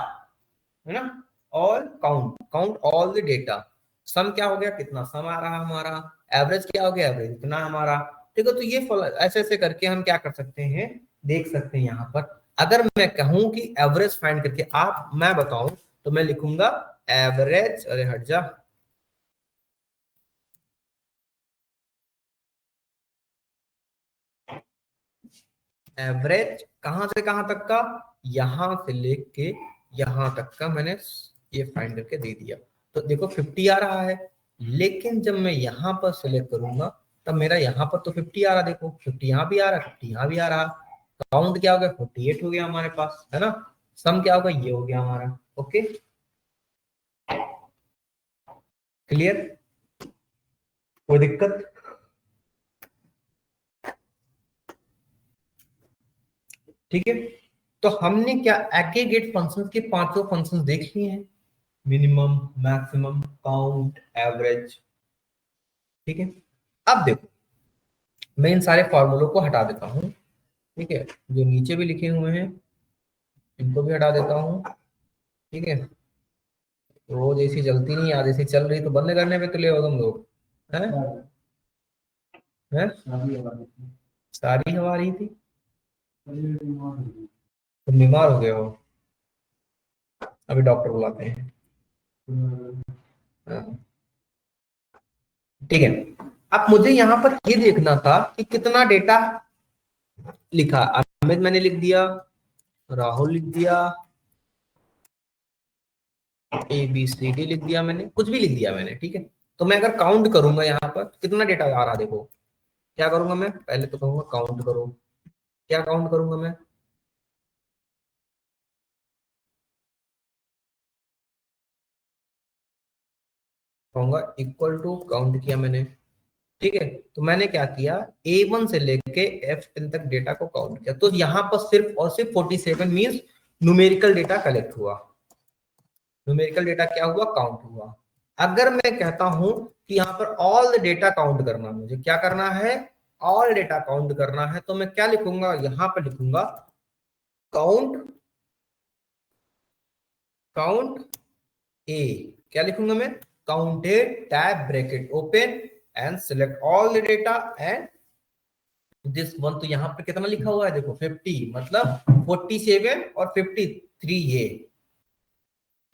है ना, all count, count all the data. Sum क्या हो गया, कितना सम आ रहा हमारा, एवरेज क्या हो गया, एवरेज इतना हमारा। ठीक है, तो ये ऐसे ऐसे करके हम क्या कर सकते हैं, देख सकते हैं। यहाँ पर अगर मैं कहूं कि एवरेज फाइंड करके आप, मैं बताऊं तो मैं लिखूंगा एवरेज, अरे हट जा, एवरेज कहां से कहां तक का, यहां से लेके यहां तक का मैंने ये फाइंड करके दे दिया। तो देखो 50 आ रहा है, लेकिन जब मैं यहाँ पर सिलेक्ट करूंगा तब मेरा यहाँ पर तो 50 आ रहा, देखो 50 यहाँ भी आ रहा, 50 यहाँ भी आ रहा। काउंट क्या हो गया, 48 हो गया हमारे पास, है ना। सम क्या होगा, ये हो गया हमारा। ओके क्लियर, कोई दिक्कत? ठीक है, तो हमने क्या एग्रीगेट फंक्शंस के पांचों फंक्शंस देख लिए हैं, मिनिमम, मैक्सिमम, काउंट, एवरेज। ठीक है, अब देखो मैं इन सारे फॉर्मूलों को हटा देता हूँ। ठीक है, जो नीचे भी लिखे हुए हैं इनको भी हटा देता हूँ। ठीक है, रोज ऐसी जलती नहीं, आज ऐसी चल रही तो बंद करने पे तुले हो तुम लोग, हैं हैं? सारी हवा रही थी, तुम बीमार हो गए हो, अभी डॉक्टर बुलाते हैं। हाँ, ठीक है, अब मुझे यहाँ पर ये देखना था कि कितना डेटा लिखा। अमित मैंने लिख दिया, राहुल लिख दिया, ABCD लिख दिया, मैंने कुछ भी लिख दिया मैंने। ठीक है, तो मैं अगर काउंट करूंगा यहाँ पर कितना डेटा आ रहा, देखो क्या करूंगा मैं, पहले तो कहूंगा काउंट करो। क्या काउंट करूंगा मैं, कहूंगा इक्वल टू, काउंट किया मैंने। ठीक है, तो मैंने क्या किया, A1 से लेके F10 तक डेटा को काउंट किया, तो यहाँ पर सिर्फ और सिर्फ 47 मींस न्यूमेरिकल डेटा कलेक्ट हुआ। न्यूमेरिकल डेटा क्या हुआ, काउंट हुआ। अगर मैं कहता हूं कि यहाँ पर ऑल द डेटा काउंट करना, मुझे क्या करना है, ऑल डेटा काउंट करना है, तो मैं क्या लिखूंगा, यहाँ पर लिखूंगा काउंट, काउंट ए, क्या लिखूंगा मैं, counted tab bracket open and select all the data and this one. तो यहाँ पे कितना लिखा हुआ है देखो 50, मतलब 47 और 53 ये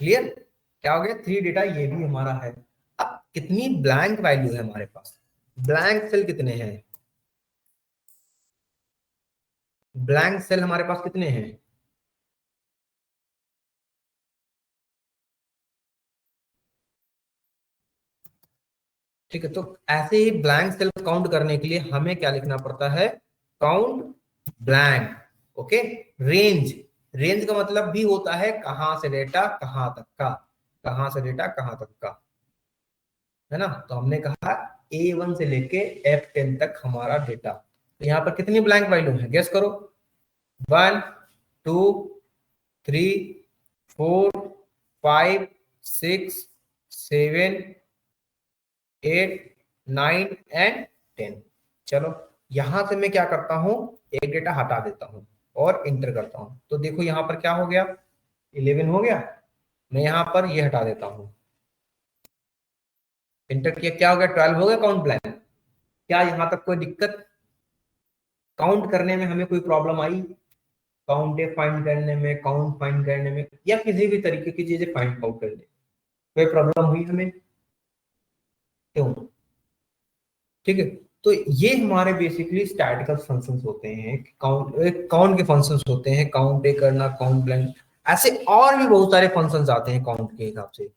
क्लियर, क्या हो गया, 3 डेटा ये भी हमारा है। अब कितनी ब्लैंक वैल्यू है हमारे पास, ब्लैंक सेल कितने हैं, ब्लैंक सेल हमारे पास कितने हैं, ठीक है, तो ऐसे ही ब्लैंक सेल काउंट करने के लिए हमें क्या लिखना पड़ता है, count blank. Okay, range, range का मतलब भी होता है कहां से डेटा कहां तक का, कहां से डेटा कहां तक का, है ना। तो हमने कहा A1 से लेके F10 तक हमारा डेटा। तो यहाँ पर कितनी ब्लैंक वैल्यू है, गेस करो। 1 2 3 4 5 6 7 8 9 एंड 10। चलो यहां से मैं क्या करता हूं, एक डेटा हटा देता हूं और इंटर करता हूं। तो देखो यहां पर क्या हो गया, 11 हो गया। मैं यहां पर ये हटा देता हूं, इंटर किया, क्या हो गया, 12 हो गया काउंट ब्लैंक। क्या यहां तक कोई दिक्कत, काउंट करने में हमें कोई प्रॉब्लम आई, काउंट फाइंड करने में, काउंट फाइंड करने में, या किसी भी तरीके की चीजें फाइंड आउट करने में कोई प्रॉब्लम हुई हमें, क्यों? ठीक है, तो ये हमारे बेसिकली स्टैटिकल फंक्शंस होते हैं। काउंट के फंक्शंस होते हैं, काउंट करना, काउंट ब्लैंक, ऐसे और भी बहुत सारे फंक्शंस आते हैं काउंट के हिसाब से।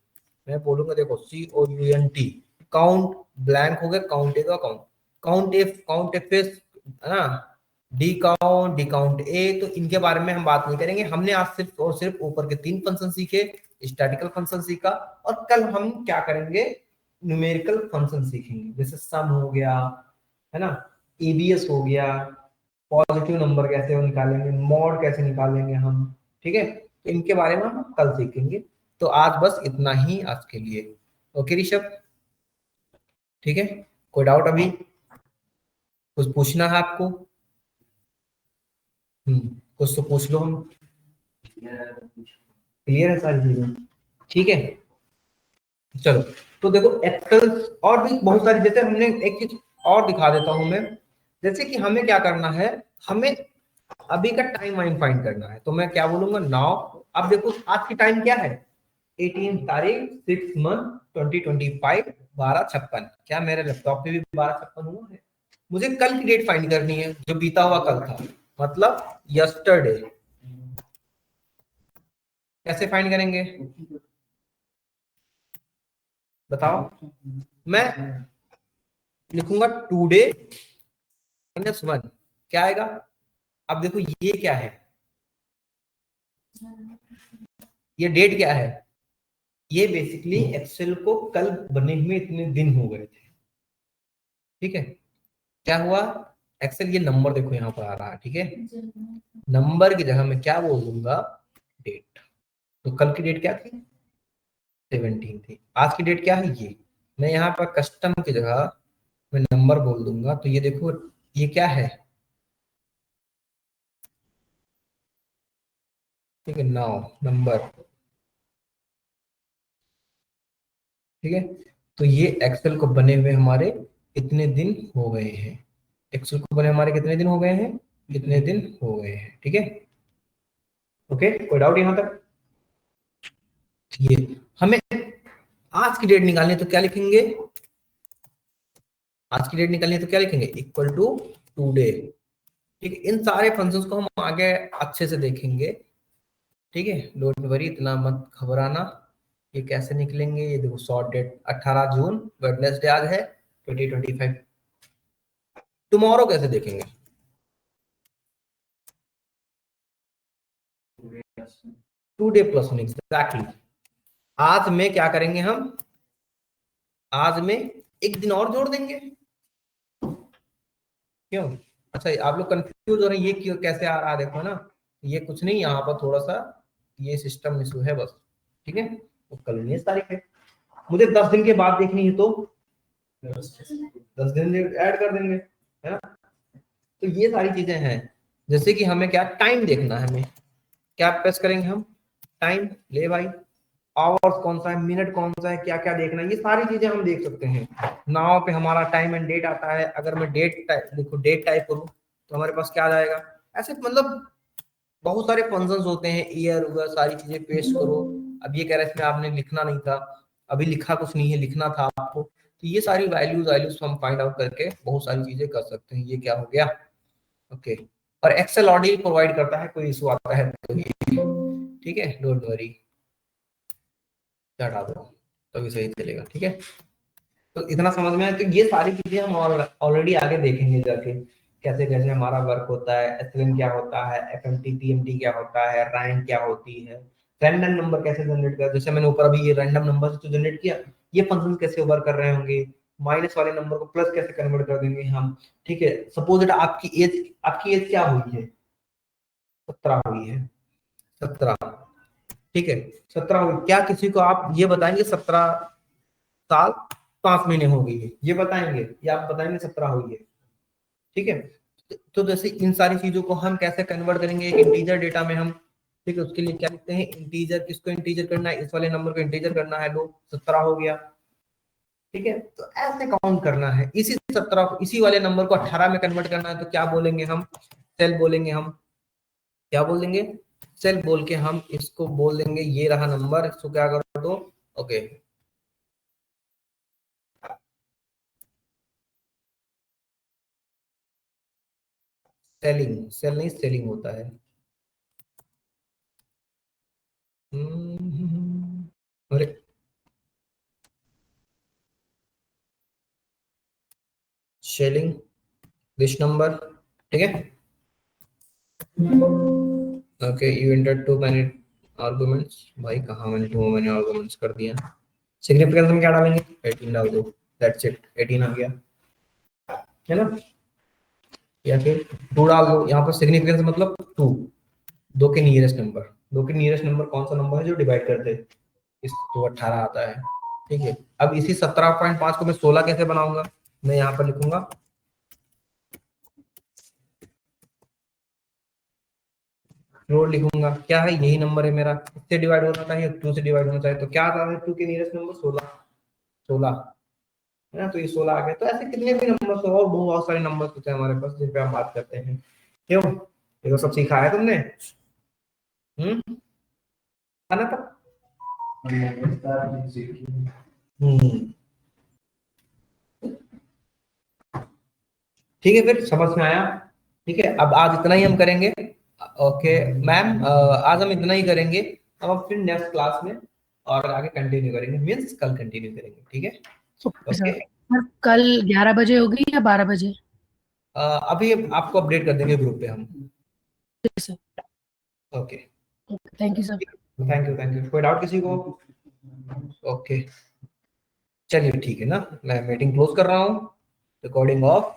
मैं बोलूंगा देखो COUNT, काउंट ब्लैंक हो गया, काउंट का काउंट, काउंट एफ है ना, डी काउंट ए। तो इनके बारे में हम बात नहीं करेंगे, हमने आज सिर्फ और सिर्फ ऊपर के 3 फंक्शन सीखे, स्टैटिकल फंक्शन सीखा, और कल हम क्या करेंगे, न्यूमेरिकल फंक्शन सीखेंगे, जैसे सम हो गया, है ना, एबीएस हो गया, पॉजिटिव नंबर कैसे निकालेंगे, मॉड कैसे निकालेंगे हम। ठीक है, तो इनके बारे में हम कल सीखेंगे। तो आज बस इतना ही आज के लिए। ओके ऋषभ, ठीक है, कोई डाउट अभी, कुछ पूछना है आपको? कुछ तो पूछ लो, हम क्लियर है सारी चीजें, ठीक है। चलो, तो देखो एक्सेल और भी बहुत सारी, जैसे हमने एक चीज और दिखा देता हूं मैं, जैसे कि हमें क्या करना है, हमें अभी का टाइम वाइम फाइंड करना है। तो मैं क्या बोलूंगा, नाउ। अब देखो आज की टाइम क्या है, 18 तारीख 6 मंथ 2025 12:56। क्या मेरे लैपटॉप पे भी 12:56 हुआ है? मुझे कल की डेट फाइंड करनी है, जो बीता हुआ कल था, मतलब यस्टरडे। कैसे फाइंड करेंगे बताओ? मैं लिखूंगा टुडे -1, क्या आएगा? अब देखो ये क्या है, ये डेट क्या है, ये बेसिकली एक्सेल को कल बने हुए इतने दिन हो गए थे। ठीक है, क्या हुआ, एक्सेल ये नंबर देखो यहाँ पर आ रहा है, ठीक है, नंबर की जगह मैं क्या बोल दूंगा, डेट। तो कल की डेट क्या थी, 17 थी। आज की डेट क्या है, ये। मैं यहाँ पर कस्टम की जगह मैं नंबर बोल दूंगा, तो ये देखो ये क्या है, ठीक है, 9 नंबर। ठीक है, तो ये एक्सेल को बने हुए हमारे इतने दिन हो गए हैं, एक्सेल को बने हमारे कितने दिन हो गए हैं, कितने दिन हो गए हैं। ठीक है, ओके, कोई डाउट यहाँ तक? ये हमें आज की डेट निकालनी है, तो क्या लिखेंगे, आज की डेट निकालनी है तो क्या लिखेंगे, इक्वल टू टुडे। ठीक है, इन सारे फंक्शंस को हम आगे अच्छे से देखेंगे। ठीक है, डोंट वरी, इतना मत घबराना। ये कैसे निकलेंगे, ये देखो शॉर्ट डेट 18 जून वेडनेसडे आज है 2025। टुमारो कैसे देखेंगे, टुडे प्लस 1 एग्जैक्टली। आज में क्या करेंगे हम, आज में एक दिन और जोड़ देंगे, क्यों? अच्छा, आप लोग कंफ्यूज हो रहे हैं ये क्यों कैसे आ रहा है, देखो ना, ये कुछ नहीं, यहाँ पर थोड़ा सा ये सिस्टम इशू है बस। ठीक है, तो कल 19 तारीख है, मुझे 10 दिन के बाद देखनी है, तो 10 दिन ऐड कर देंगे, है ना। तो ये सारी चीजें हैं, जैसे कि हमें क्या टाइम देखना है, हमें क्या प्रेस करेंगे हम, टाइम, ले भाई, आवर्स कौन सा है, मिनट कौन सा है, क्या क्या देखना है, ये सारी चीजें हम देख सकते हैं। नाव पे हमारा टाइम एंड डेट आता है, अगर मैं डेट देखो डेट टाइप करूँ तो हमारे पास क्या आ जाएगा, ऐसे मतलब बहुत सारे फंक्शंस होते हैं, ईयर हुआ, सारी चीजें पेस्ट करो। अब ये कह रहा है इसमें आपने लिखना नहीं था, अभी लिखा कुछ नहीं है, लिखना था आपको। तो ये सारी वैल्यूज हम फाइंड आउट करके बहुत सारी चीजें कर सकते हैं। ये क्या हो गया, ओके। और एक्सेल ऑडियो प्रोवाइड करता है, कोई इशू आता है तो ठीक है, डोंट वरी, हटा दो तभी सही चलेगा। ठीक है, तो इतना समझ में आया। तो ये सारी चीजें हम ऑलरेडी आगे देखेंगे जाके, कैसे कैसे हमारा वर्क होता है, एसएलएन क्या होता है, एफएमटी टीएमटी क्या होता है, रैंक क्या होती है, रैंडम नंबर कैसे जनरेट कर, जैसे मैंने ऊपर अभी ये रैंडम नंबर से तो जनरेट किया, ये फंक्शन कैसे वर्क कर रहे होंगे, माइनस वाले नंबर को प्लस कैसे कन्वर्ट कर देंगे हम। ठीक है, सपोज दैट आपकी एज क्या हुई है, 17 हुई है, 17, ठीक है, 17 हुई। क्या किसी को आप ये बताएंगे 17 साल 5 महीने हो गई है, ये बताएंगे, या आप बताएंगे 17 हुई है? ठीक है, तो जैसे इन सारी चीजों को हम कैसे कन्वर्ट करेंगे एक इंटीजर डेटा में हम, ठीक है, उसके लिए क्या लिखते हैं, इंटीजर, किसको इंटीजर करना है, इस वाले नंबर को इंटीजर करना है, लो 17 हो गया। ठीक है, तो ऐसे काउंट करना है, इसी 17 को, इसी वाले नंबर को 18 में कन्वर्ट करना है, तो क्या बोलेंगे हम, सेल बोलेंगे हम, क्या बोलेंगे, सेल बोल के हम इसको बोल देंगे ये रहा नंबर, इसको क्या कर दो, ओके, सेलिंग, सेल नहीं सेलिंग होता है। अरे सेलिंग दिस नंबर, ठीक है, okay, you enter too many arguments, भाई कहाँ मैंने टू मैनी आर्गुमेंट्स कर दिया, सिग्निफिकेंस में क्या डालेंगे, 18 डाल दो, दैट्स इट, 18 आ गया, है ना, या फिर 2 डाल दो, यहाँ पर सिग्निफिकेंस मतलब 2, 2 के नियरेस्ट नंबर, 2 के नियरेस्ट नंबर कौन सा नंबर है जो डिवाइड कर दे इस, तो 18 आता है। ठीक है, अब इसी 17.5 को मैं 16 कैसे बनाऊंगा, मैं यहाँ पर लिखूंगा फ्लोर, लिखूंगा क्या है, यही नंबर है मेरा, इससे डिवाइड होना चाहिए, 2 से डिवाइड होना चाहिए, तो क्या आता है 2 के नियरेस्ट नंबर 16, 16 है ना, तो ये 16 आ गया। तो ऐसे कितने भी नंबर और बहुत सारे नंबर होते हैं हमारे पास जिन पे हम बात करते हैं, क्यों, ये तो सब सीखा है तुमने, है ना, तब ठीक है, फिर समझ में आया। ठीक है, अब आज इतना ही हम करेंगे, ओके मैम, आज हम इतना ही करेंगे, अब हम फिर नेक्स्ट क्लास में और आगे कंटिन्यू करेंगे, मीन्स कल कंटिन्यू करेंगे, ठीक है, ओके ओके। सर, कल 11 बजे होगी या 12 बजे? अभी आपको अपडेट कर देंगे ग्रुप पे हम, ठीक sir, okay, thank you sir. Thank you, thank you, कोई डाउट किसी को, ओके, चलिए ठीक है ना, मैं मीटिंग क्लोज कर रहा हूँ, रिकॉर्डिंग ऑफ।